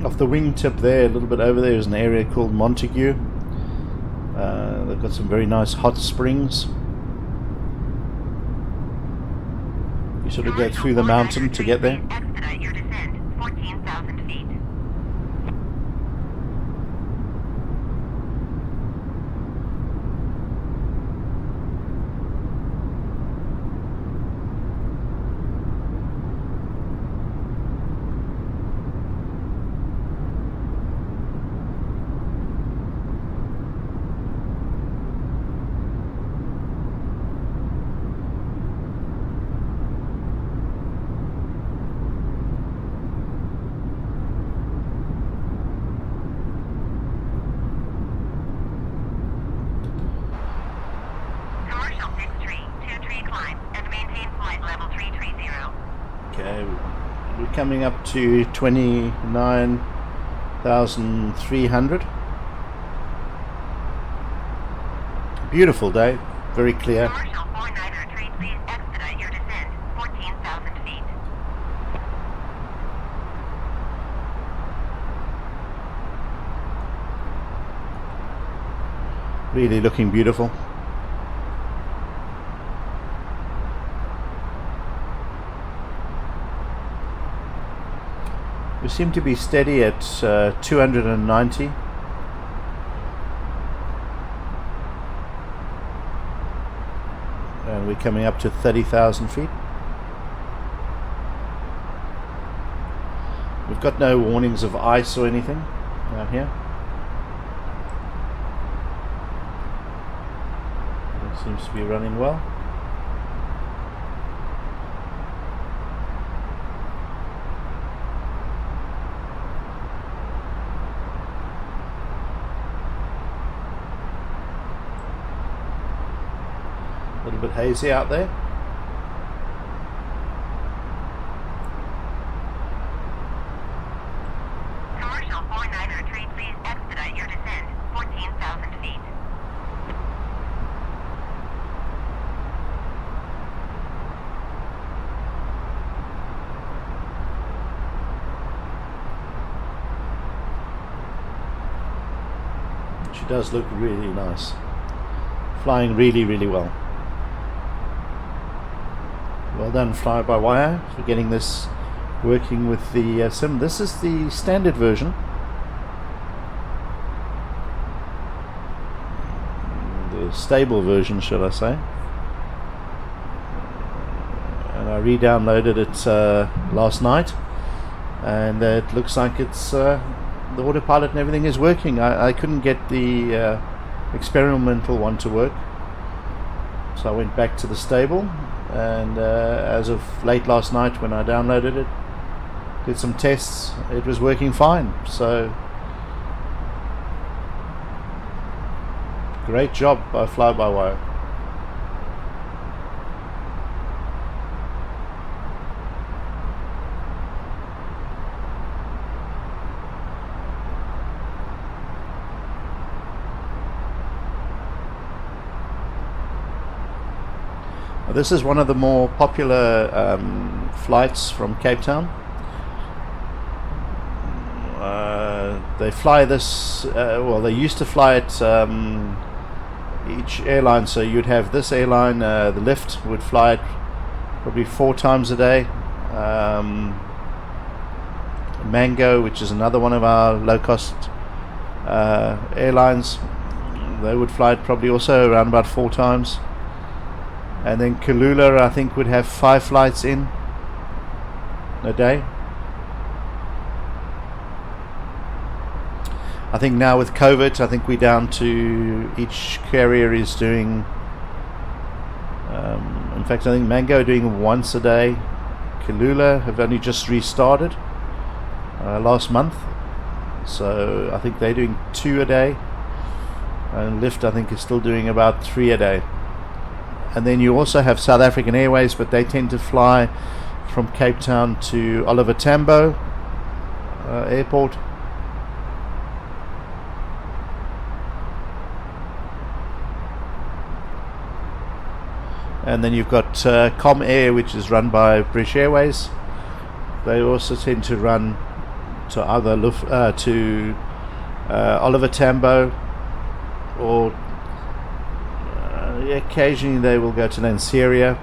Off the wingtip there, a little bit over there, is an area called Montague. They've got some very nice hot springs. You Sort of go through the mountain to get there. Expedite your descent, 14,000 feet. Commercial 6-tree, 2-tree climb, and maintain flight level 330. Okay, we're coming up to 29,300. Beautiful day, very clear. Commercial 49er, please expedite your descent, 14,000 feet. Really looking beautiful. We seem to be steady at 290. And we're coming up to 30,000 feet. We've got no warnings of ice or anything out here. It seems to be running well. A little bit hazy out there. Commercial 49er, please expedite your descent, 14,000 feet. She does look really nice. Flying really, really well. Well done, fly-by-wire, for getting this working with the sim. This is the standard version. The stable version, should I say. And I re-downloaded it last night, and it looks like it's the autopilot and everything is working. I couldn't get the experimental one to work, so I went back to the stable, and as of late last night when I downloaded it, did some tests, it was working fine. So great job by Fly-by-Wire. This is one of the more popular flights from Cape Town. They fly this, well, they used to fly it each airline, so you'd have this airline, the Lift would fly it probably 4 times a day. Mango, which is another one of our low-cost airlines, they would fly it probably also around about 4 times. And then Kalula, I think, would have 5 flights in a day. I think now with COVID, I think we're down to each carrier is doing, in fact, I think Mango are doing once a day. Kalula have only just restarted last month, so I think they're doing 2 a day. And Lift, I think, is still doing about 3 a day. And then you also have South African Airways, but they tend to fly from Cape Town to Oliver Tambo Airport. And then you've got Com Air, which is run by British Airways. They also tend to run to either Oliver Tambo, or occasionally they will go to Lanseria.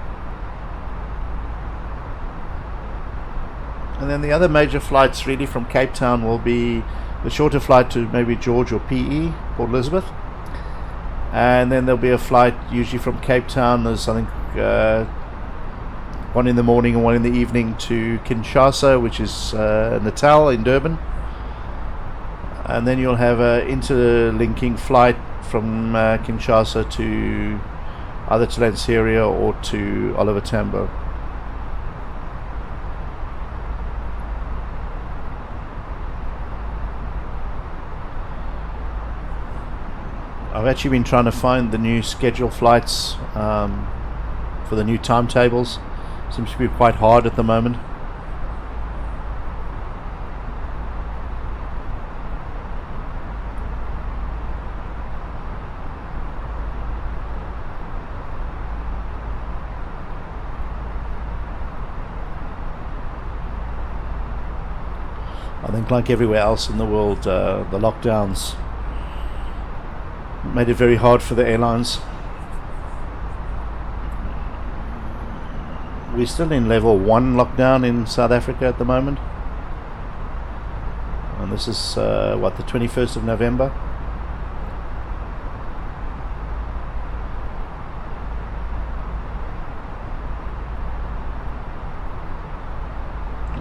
And then the other major flights really from Cape Town will be the shorter flight to maybe George or PE, Port Elizabeth. And then there'll be a flight usually from Cape Town. There's, I think, one in the morning and one in the evening to Kinshasa, which is Natal in Durban. And then you'll have an interlinking flight from Kinshasa to either to Lanseria or to Oliver Tambo. I've actually been trying to find the new schedule flights for the new timetables. Seems to be quite hard at the moment. I think like everywhere else in the world, the lockdowns made it very hard for the airlines. We're still in level 1 lockdown in South Africa at the moment. And this is, what, the 21st of November?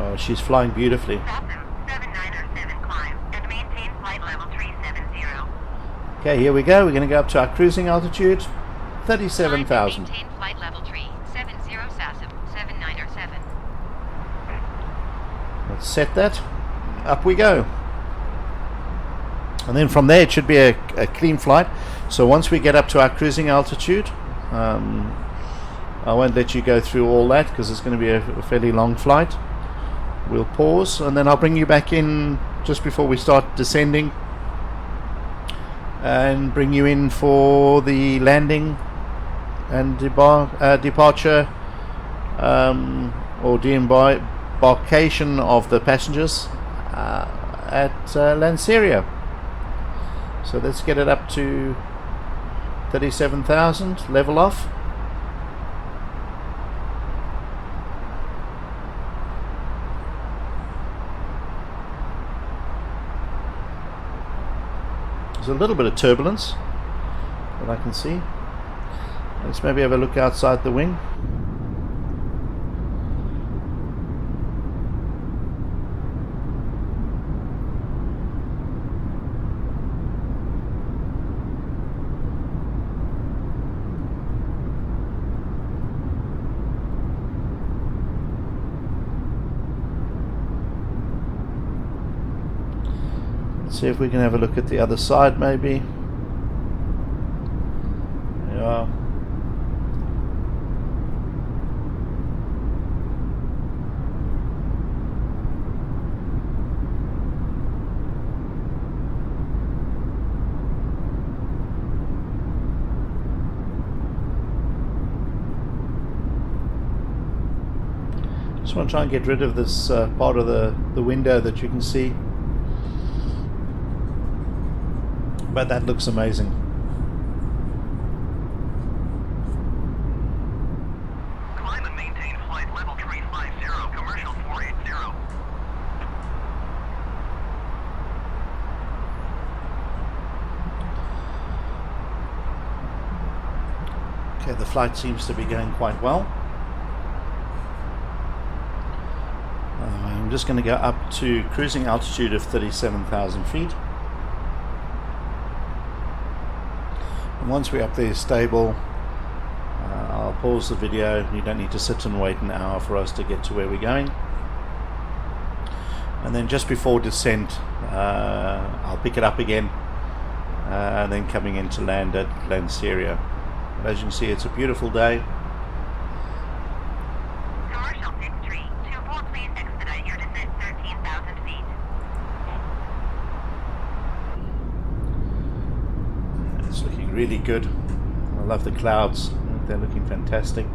Oh, she's flying beautifully. Sassam 7907 climb and maintain flight level 370. Okay, here we go. We're going to go up to our cruising altitude, 37,000. Maintain flight level 370 Sassam 7907. Let's set that. Up we go. And then from there it should be a clean flight. So once we get up to our cruising altitude, I won't let you go through all that because it's going to be a fairly long flight. We'll pause and then I'll bring you back in just before we start descending and bring you in for the landing and departure or deembarkation of the passengers at Lanseria. So let's get it up to 37,000, level off. There's a little bit of turbulence that I can see. Let's maybe have a look outside the wing. See if we can have a look at the other side maybe. Yeah. Just want to try and get rid of this part of the window that you can see. But that looks amazing. Climb and maintain flight level 350, commercial 480. Okay, the flight seems to be going quite well. I'm just going to go up to cruising altitude of 37,000 feet. And once we're up there stable, I'll pause the video. You don't need to sit and wait an hour for us to get to where we're going. And then just before descent, I'll pick it up again, and then coming in to land at Lanseria. But as you can see, it's a beautiful day. Commercial 6324, please expedite your descent 13,000 feet. It's looking really good. I love the clouds. They're looking fantastic.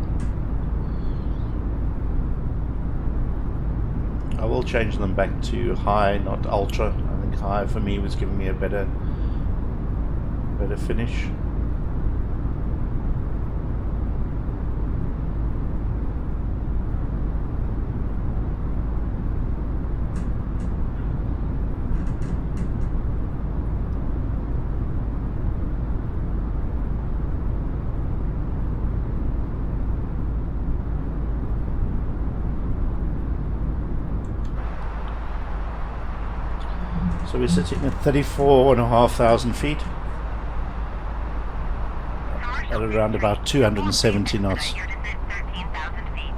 I will change them back to high, not ultra. I think high for me was giving me a better finish. So we're sitting at 34,500 feet at around about 270 knots. Your descent 13,000 feet.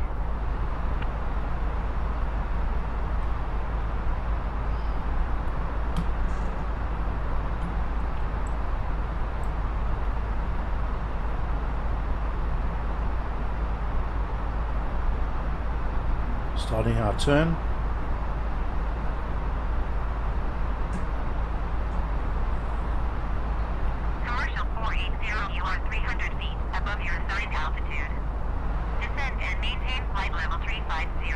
Starting our turn. Commercial 480, you are 300 feet above your assigned altitude. Descend and maintain flight level 350.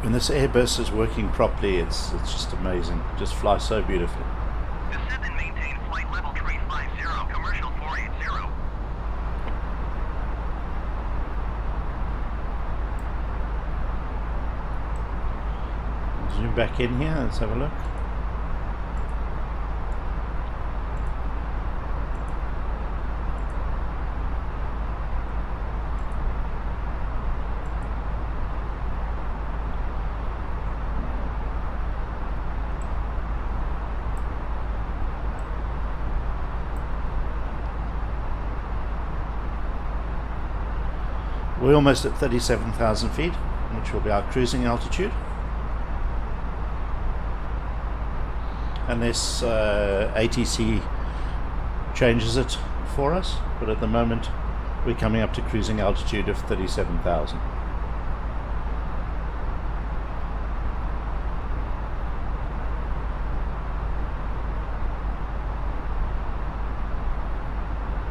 When this Airbus is working properly, it's just amazing. It just flies so beautifully. Descend and maintain flight level 350, commercial 480. Zoom back in here, let's have a look. We're almost at 37,000 feet, which will be our cruising altitude. Unless ATC changes it for us, but at the moment we're coming up to cruising altitude of 37,000.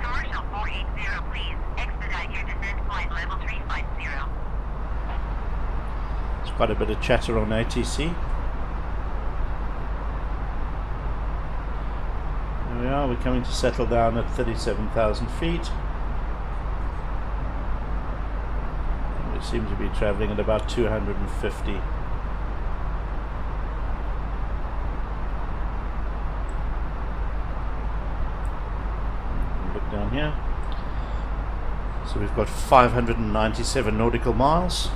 Commercial 480, please expedite your descent flight level 350. There's quite a bit of chatter on ATC. There we are, we're coming to settle down at 37,000 feet. We seem to be traveling at about 250. Look down here. So we've got 597 nautical miles.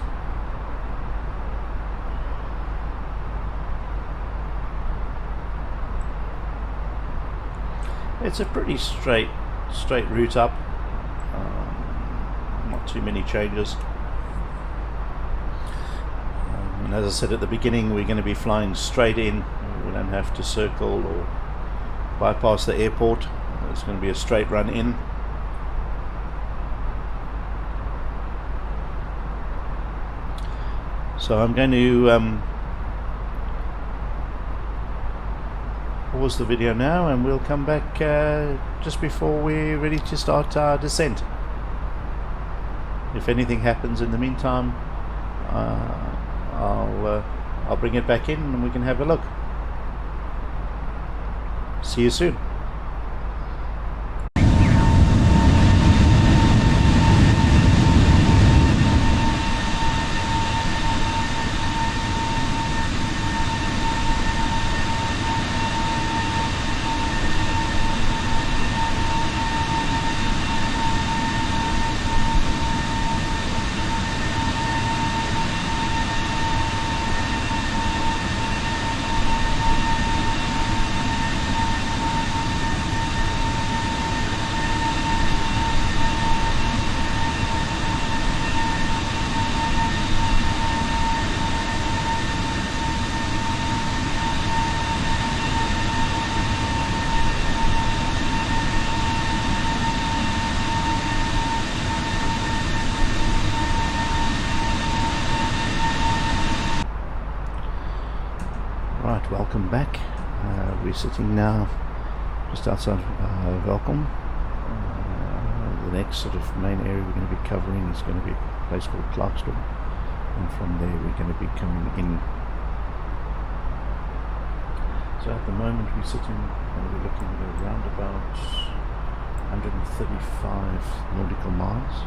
It's a pretty straight route up. Not too many changes. And as I said at the beginning, we're going to be flying straight in. We don't have to circle or bypass the airport. It's going to be a straight run in. So I'm going to pause the video now, and we'll come back just before we're ready to start our descent. If anything happens in the meantime, I'll bring it back in and we can have a look. See you soon. Right, welcome back. We're sitting now just outside Welcome. The next sort of main area we're going to be covering is going to be a place called Clarkston, and from there we're going to be coming in. So at the moment we're sitting and we're looking at around about 135 nautical miles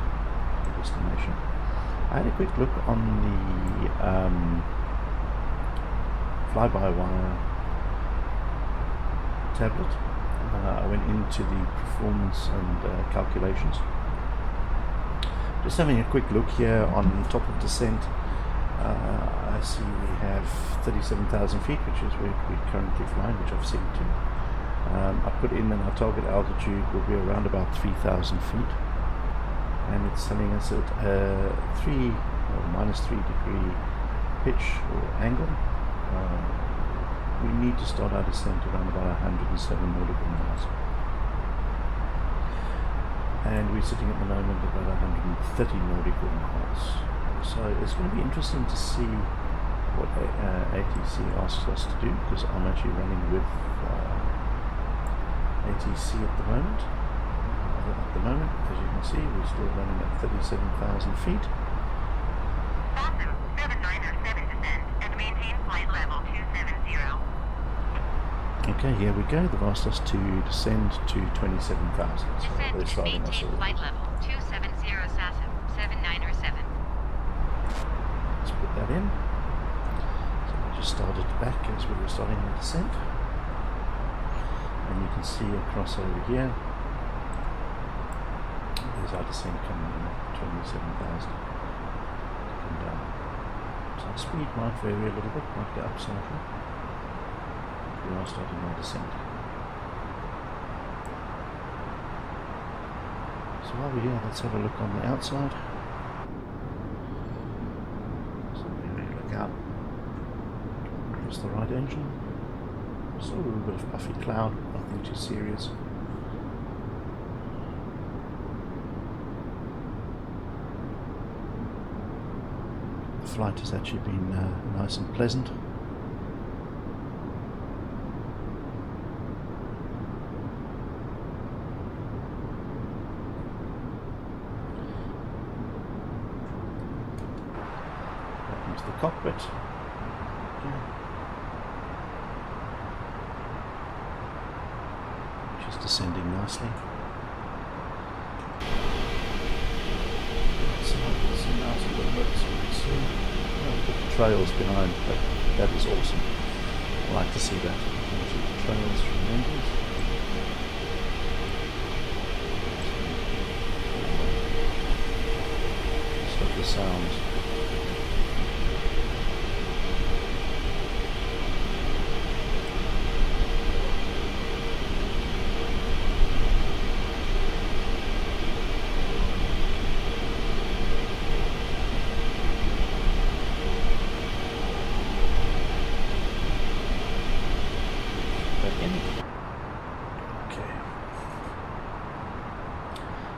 to destination. I had a quick look on the fly-by-wire tablet. I went into the performance and calculations. Just having a quick look here on top of descent. I see we have 37,000 feet, which is where we're currently flying, which I've seen too. I put in and our target altitude will be around about 3,000 feet, and it's telling us at -3 degree pitch or angle. We need to start our descent around about 107 nautical miles. And we're sitting at the moment about 130 nautical miles. So it's going to be interesting to see what ATC asks us to do, because I'm actually running with ATC at the moment. As you can see, we're still running at 37,000 feet. Awesome. 7907 descend and maintain flight level 270. Okay, here we go. They've asked us to descend to 27,000. So Descend they're and starting us maintain already. flight level 270 SASM 7907. Let's put that in. So we just started back as we were starting the descent. And you can see across over here, there's our descent coming in at 27,000. Come down. So the speed might vary a little bit, might go up slightly. We are starting our descent. So while we're here, let's have a look on the outside. So we look out across the right engine. Still a little bit of puffy cloud, nothing too serious. The flight has actually been nice and pleasant. Into the cockpit. Which is descending nicely. So some nice little bits we can see. The trails behind, but that is awesome. I like to see that. The trails from the engines. Just like the sounds.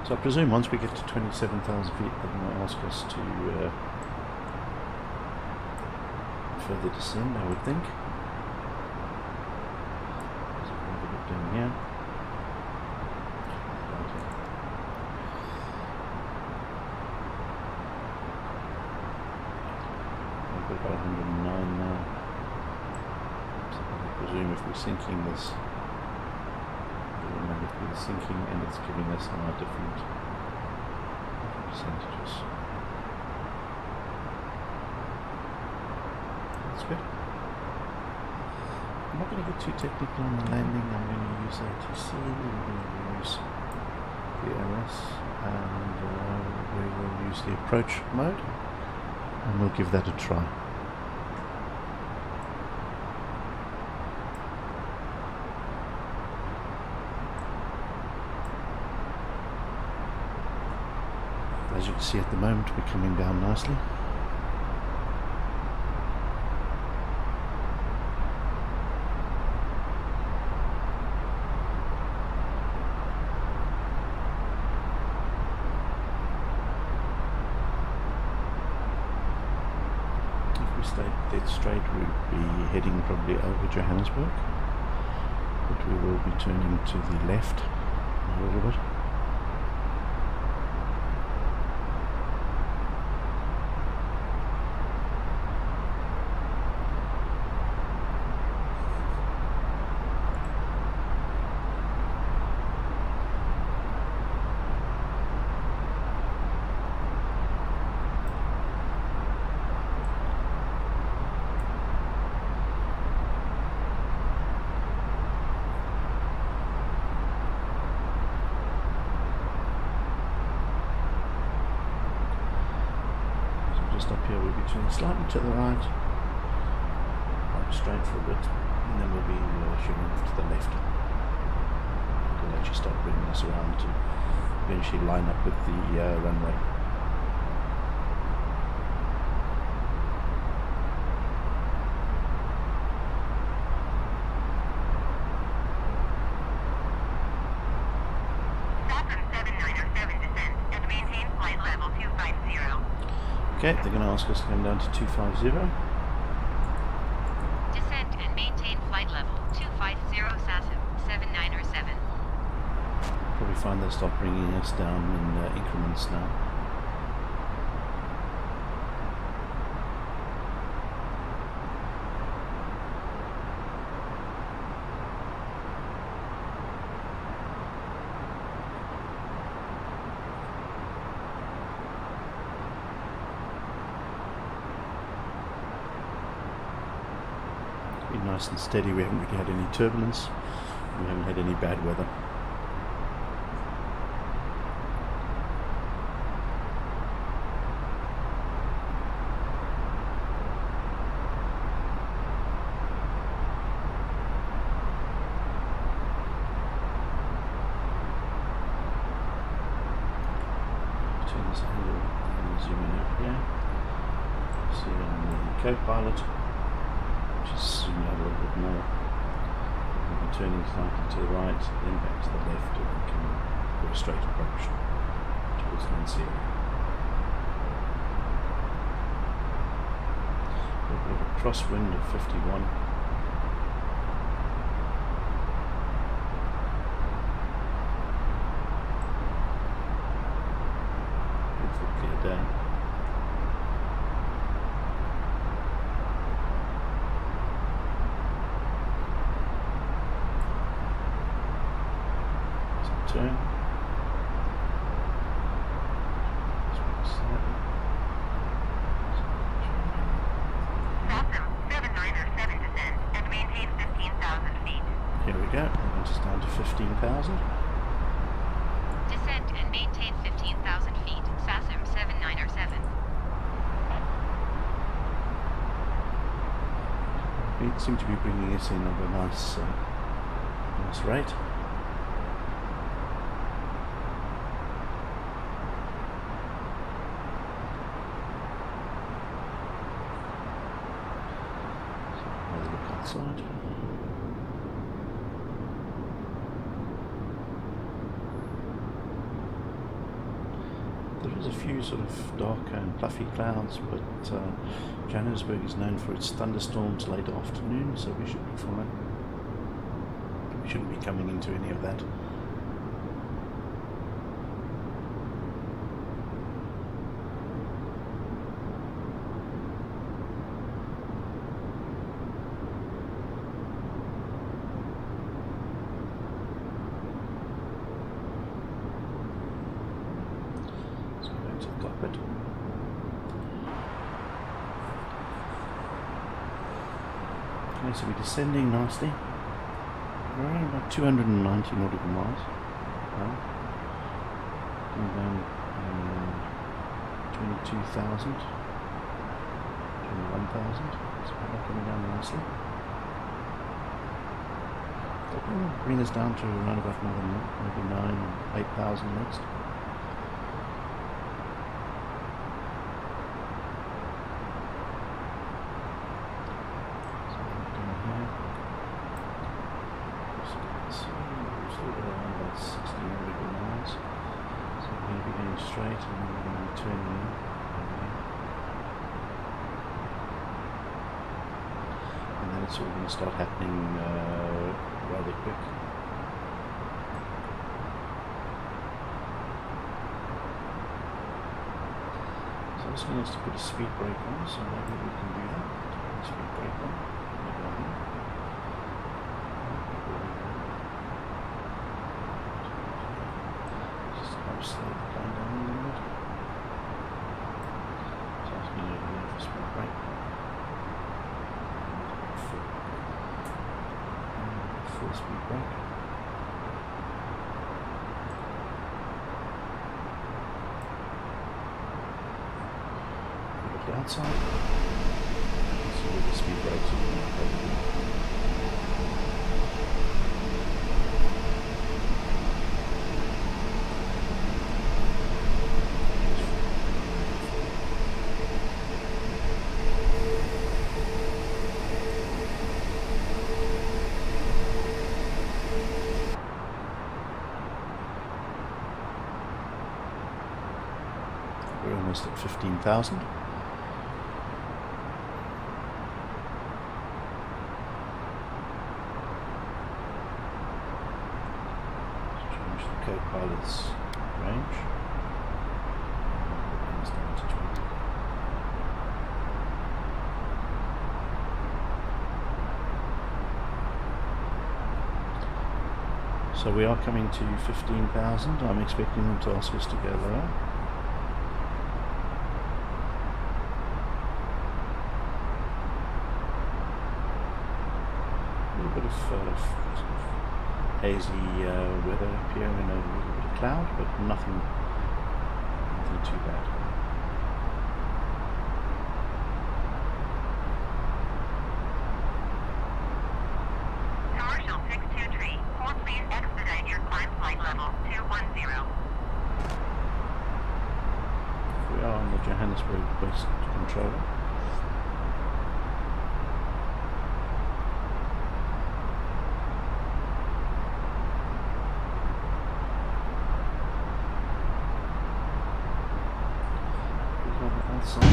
So I presume once we get to 27,000 feet, they're going to ask us to further descend, I would think. There's a bit down here. We've got about 109 now. So I presume if we're sinking this, if we're sinking and it's giving us our different percentages. That's good. I'm not going to get too technical on the landing. I'm going to use ATC, we're going to use the OS, and we will use the approach mode, and we'll give that a try. As you can see at the moment, we're coming down nicely. If we stay dead straight, we'll be heading probably over Johannesburg, but we will be turning to the left a little bit. just up here we'll be turning slightly to the right, straight for a bit, and then we'll be shooting off to the left. We'll actually start bringing us around to eventually line up with the runway. Okay, they're going to ask us to come down to 250. Descend and maintain flight level 250 SASM 7907. Probably find they'll start bringing us down in increments now. Nice and steady. We haven't really had any turbulence, we haven't had any bad weather. Turn this handle and zoom in out here. See on the co-pilot. Just zoom out a little bit more. We'll be turning slightly to the right, then back to the left, and we can go a straight approach towards Lanseria. We've got a crosswind of 51. Beautiful clear day. Turn. SASM 7907 descend and maintain 15,000 feet. Here we go. That went us down to 15,000. Descend and maintain 15,000 feet. SASM 7907. We seem to be bringing us in at a nice rate. Outside. There is a few sort of dark and fluffy clouds, but Johannesburg is known for its thunderstorms late afternoon, so we should be fine. We shouldn't be coming into any of that. Cockpit. Okay, so we're descending nicely. We're around about 290 nautical miles. Coming down 22,000, 21,000. So we're coming down nicely. That will bring us down to around about maybe 9 or 8,000 next. Straight and then we're going to be turning in. And then it's all going to start happening rather quick. So this one has to put a speed brake on, so maybe we can do that. Put a speed brake on. Maybe on here. Just kind of slow the plane down a little bit. So I was going to go for speed brake. Full speed brake. slightly outside. So with the speed brakes, we can probably we're almost at 15,000. Change the co-pilot's range. Comes down to 20. So we are coming to 15,000. I'm expecting them to ask us to go lower. A little bit of hazy weather up here and a little bit of cloud, but nothing too bad. Commercial 623, hold please expedite your climb flight level 210. We are on the Johannesburg West controller. We're on the outside.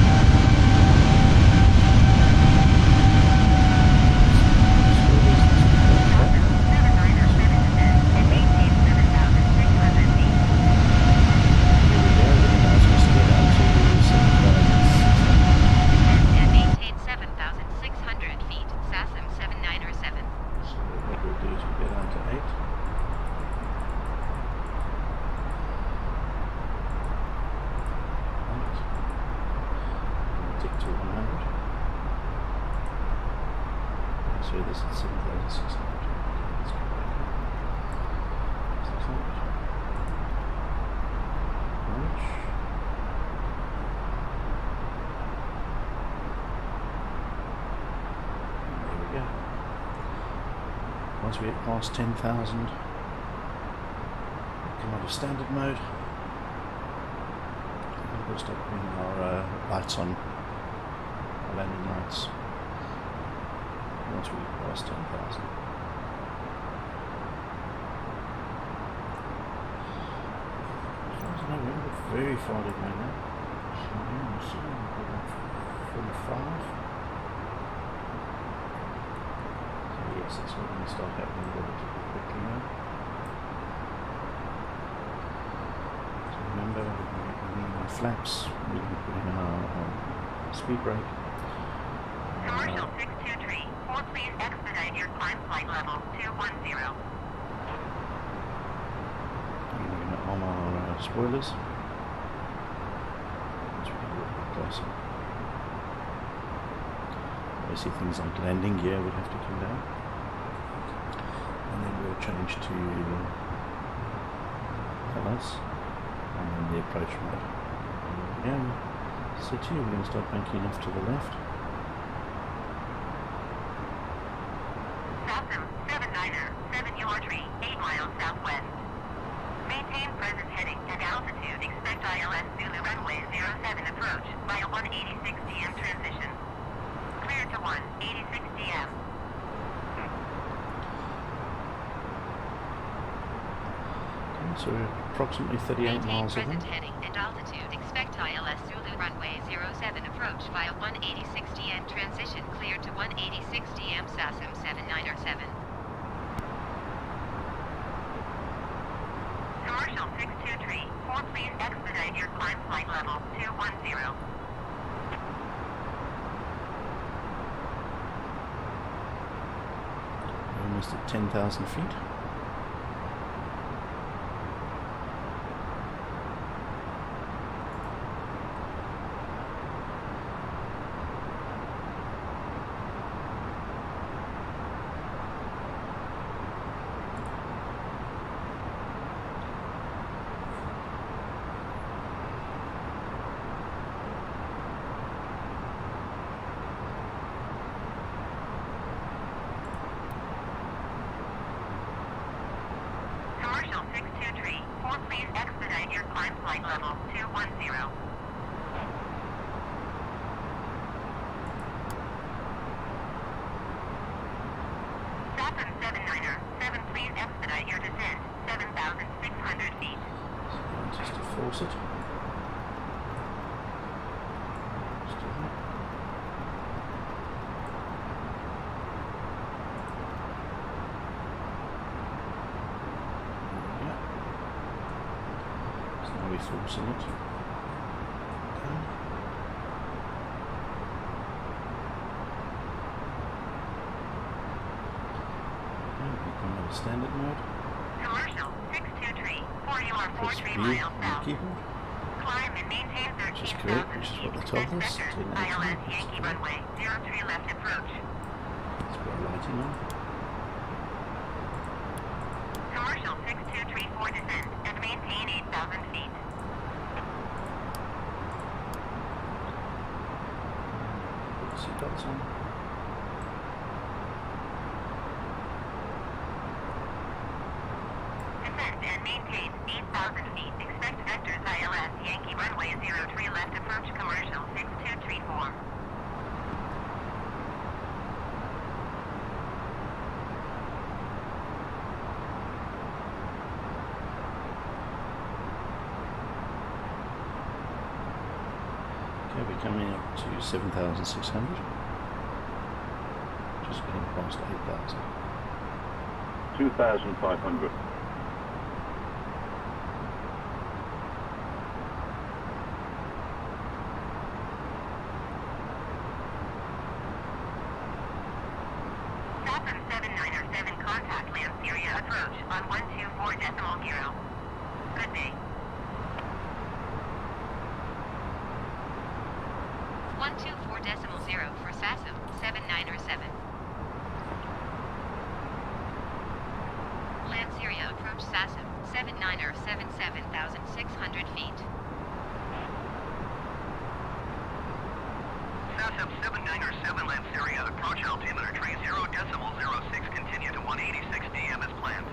And maintain 7,600 feet. SASM 7907. So what we'll do is we'll get down to 8. We'll tick to 100. So this is 7,600. Let's go back up. 600. Launch. There we go. Once we get past 10,000, come out of standard mode. And we'll start putting our lights on, our landing lights, once we get past 10,000. As far as I know, we're very far to go now. So yeah, we're sitting at about 45. So yes, it's all going to start happening relatively quickly now. So remember, we're going to get in our flaps, we're going to put in our speed brake. Commercial 623, hold please expedite your climb flight level 210. And we're going to arm our spoilers. Once we get a little bit closer. Obviously things like landing gear would have to come down. And then we'll change to FALAs and then the approach mode. And again, city, we're going to start banking off to the left. SASM 7907 Yortree, 8 miles southwest. Maintain present heading and altitude. Expect ILS Zulu runway 07 approach via 186 DM transition. Clear to 186 DM. Okay, so we're approximately 38 Maintain miles of present them. heading and altitude. Expect ILS Zulu runway 07 approach via 186 DM transition. Clear to 186 DM SASM 7907. Commercial 623, hold please expedite your climb flight level 210. We're almost at 10,000 feet. 62 4, please expedite your climb flight level 210. SATM 79er 7, please expedite your descent 7,600 feet. Just to force it. Forcing it. Become in standard mode. Commercial 623 4, you are Press 43 B miles on the south. keyboard, Climb and maintain which is 13,000 correct, which is feet. what they told us. Vector, Turn ILS 18. Yankee runway 03 left approach. Let's put our lighting on. Commercial 623 4, descend and maintain 8,000 feet. Put the seatbelts on. Descend and maintain 8,000 feet. Expect vectors ILS Yankee runway 03 left approach. Commercial 6234. Okay, we're coming up to 7,600. Just getting past 8,000. 2,500. SATM 79er 7, contact Lanseria approach on 124.0. Good day. 124.0 for SASM 797. Lanseria approach SASM 79er 77,600 feet. SASM 797 Lanseria, approach altimeter tree 0.06, continue to 186 DM as planned.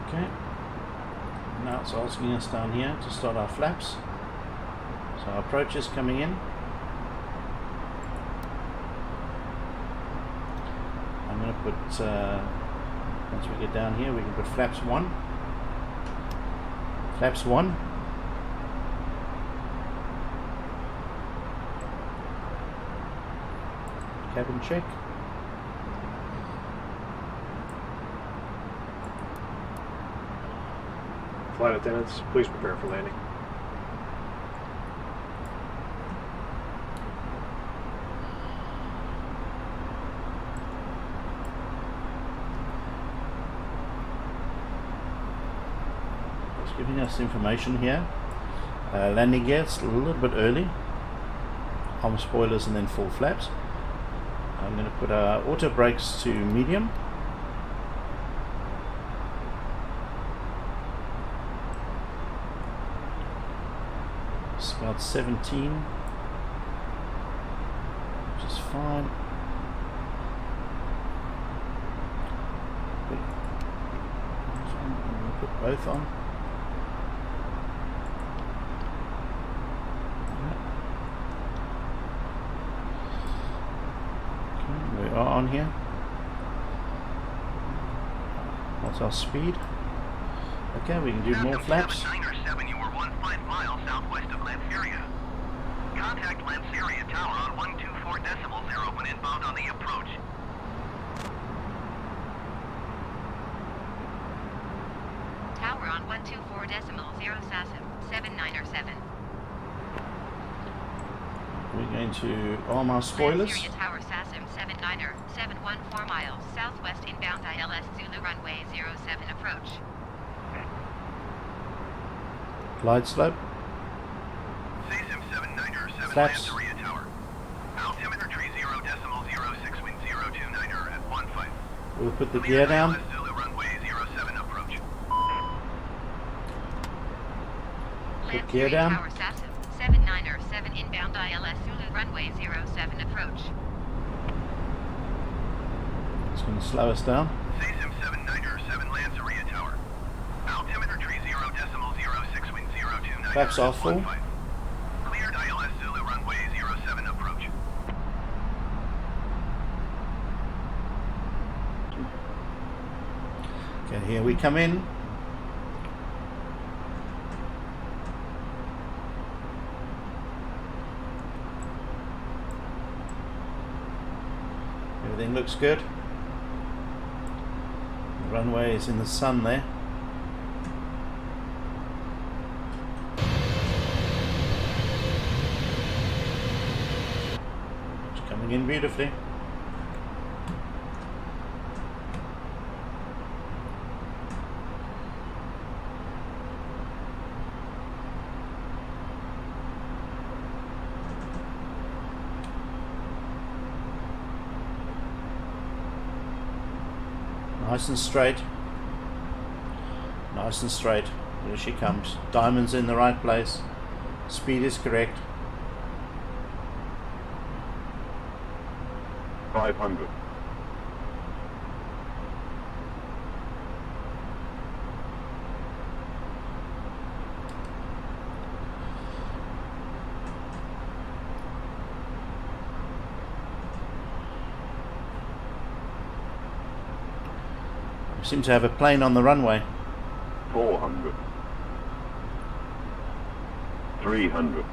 Okay. Now it's asking us down here to start our flaps. So our approach is coming in. I'm going to put, once we get down here, we can put flaps 1. Flaps 1. Cabin check. Flight attendants, please prepare for landing. It's giving us information here. Landing gear, it's a little bit early. Arm spoilers and then full flaps. I'm going to put our auto brakes to medium. About 17, which is fine. I'm going to put both on. Okay, we are on here. What's our speed? Okay, we can do more flaps. 797, you were 15 miles southwest of Lanseria. Contact Lanseria Tower on 124.0 when inbound on the approach. Tower on 124.0 SASM 797. We're going to arm our spoilers. Lanseria Tower SASM 79er 714 miles southwest inbound ILS Zulu runway 07 approach. Glide slope. SASM 797 Flaps. Lanseria Tower. Altimeter tree 0.06, wind 029er at 15. We'll put the gear down. Zulu runway 07 approach. Put gear down. Tower Sassum 797 inbound ILS Zulu runway 07 approach. It's going to slow us down. SASM 797 Lanseria Tower. Altimeter tree 0.06 wind 029. Flaps are full. Cleared ILS Zulu runway 07 approach. Okay, here we come in. Everything looks good. The runway is in the sun there. It's coming in beautifully. Nice and straight. Nice and straight. Here she comes. Diamond's in the right place. Speed is correct. 500. We seem to have a plane on the runway. 400. 300.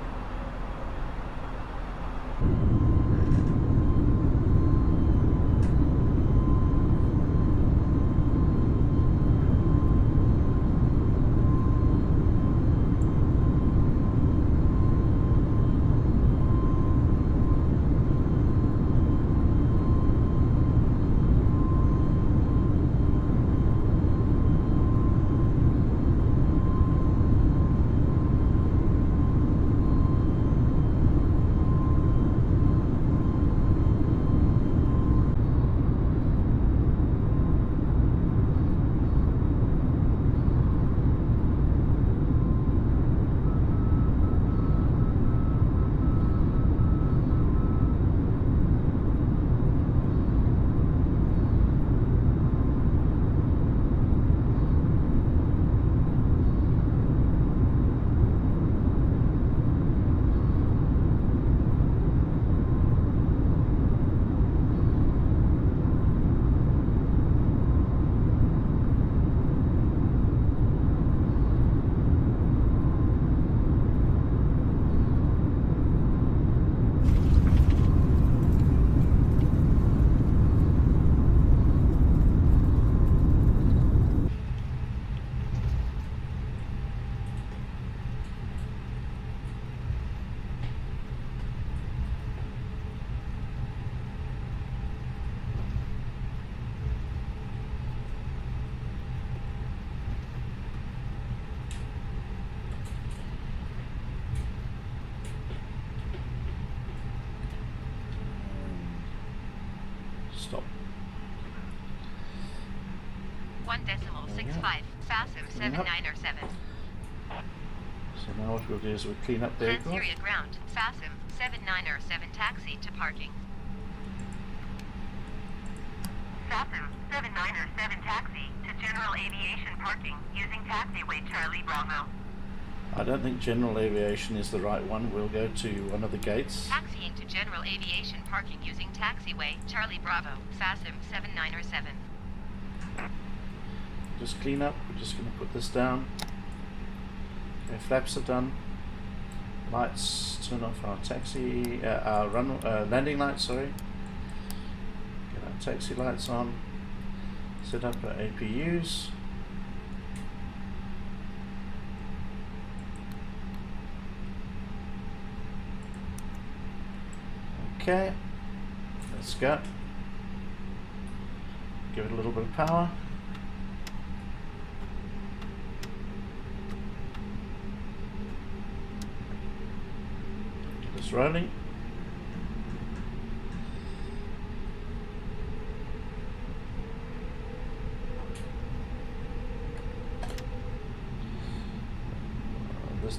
Stop. 1.65 Sassum 797. So now what we'll do is we'll clean up the aircraft. Lanseria ground Sassum 797 taxi to parking. Sassum 797 taxi to general aviation parking using taxiway Charlie Bravo. I don't think general aviation is the right one. We'll go to one of the gates. Taxiing to general aviation parking using taxiway Charlie Bravo Sassum 797. Just clean up. We're just going to put this down. Okay, flaps are done. Lights, turn off our taxi, our landing lights, sorry. Get our taxi lights on. Set up our APUs. Okay, let's go. Give it a little bit of power. Get this rolling.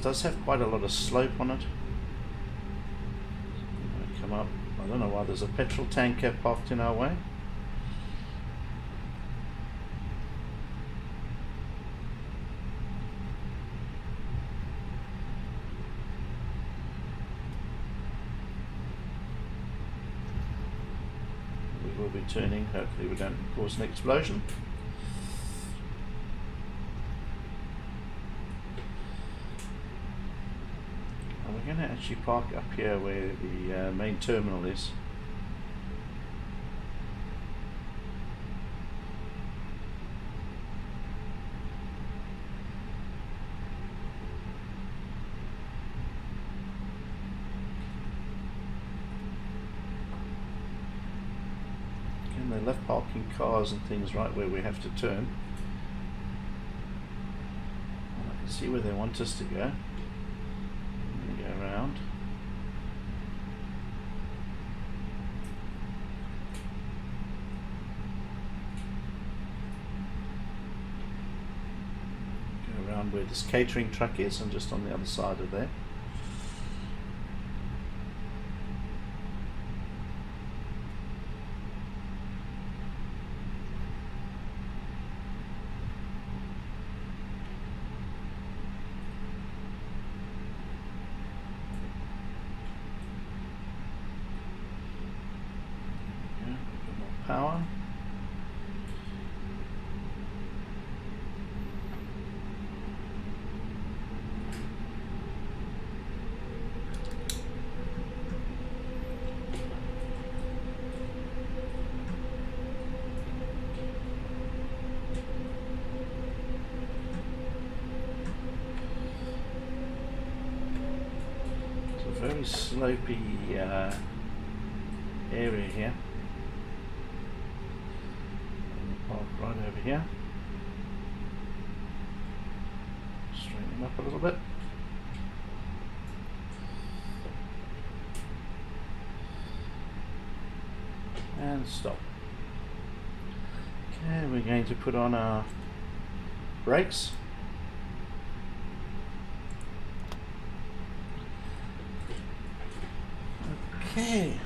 does have quite a lot of slope on it. Come up. I don't know why there's a petrol tanker parked in our way. We will be turning. Hopefully we don't cause an explosion. We're going to actually park up here where the main terminal is. And they left parking cars and things right where we have to turn. And I can see where they want us to go. Around. Go around where this catering truck is and just on the other side of there. Power. It's a very slopey area here. Right over here. Straighten them up a little bit. And stop. Okay, we're going to put on our brakes. Okay.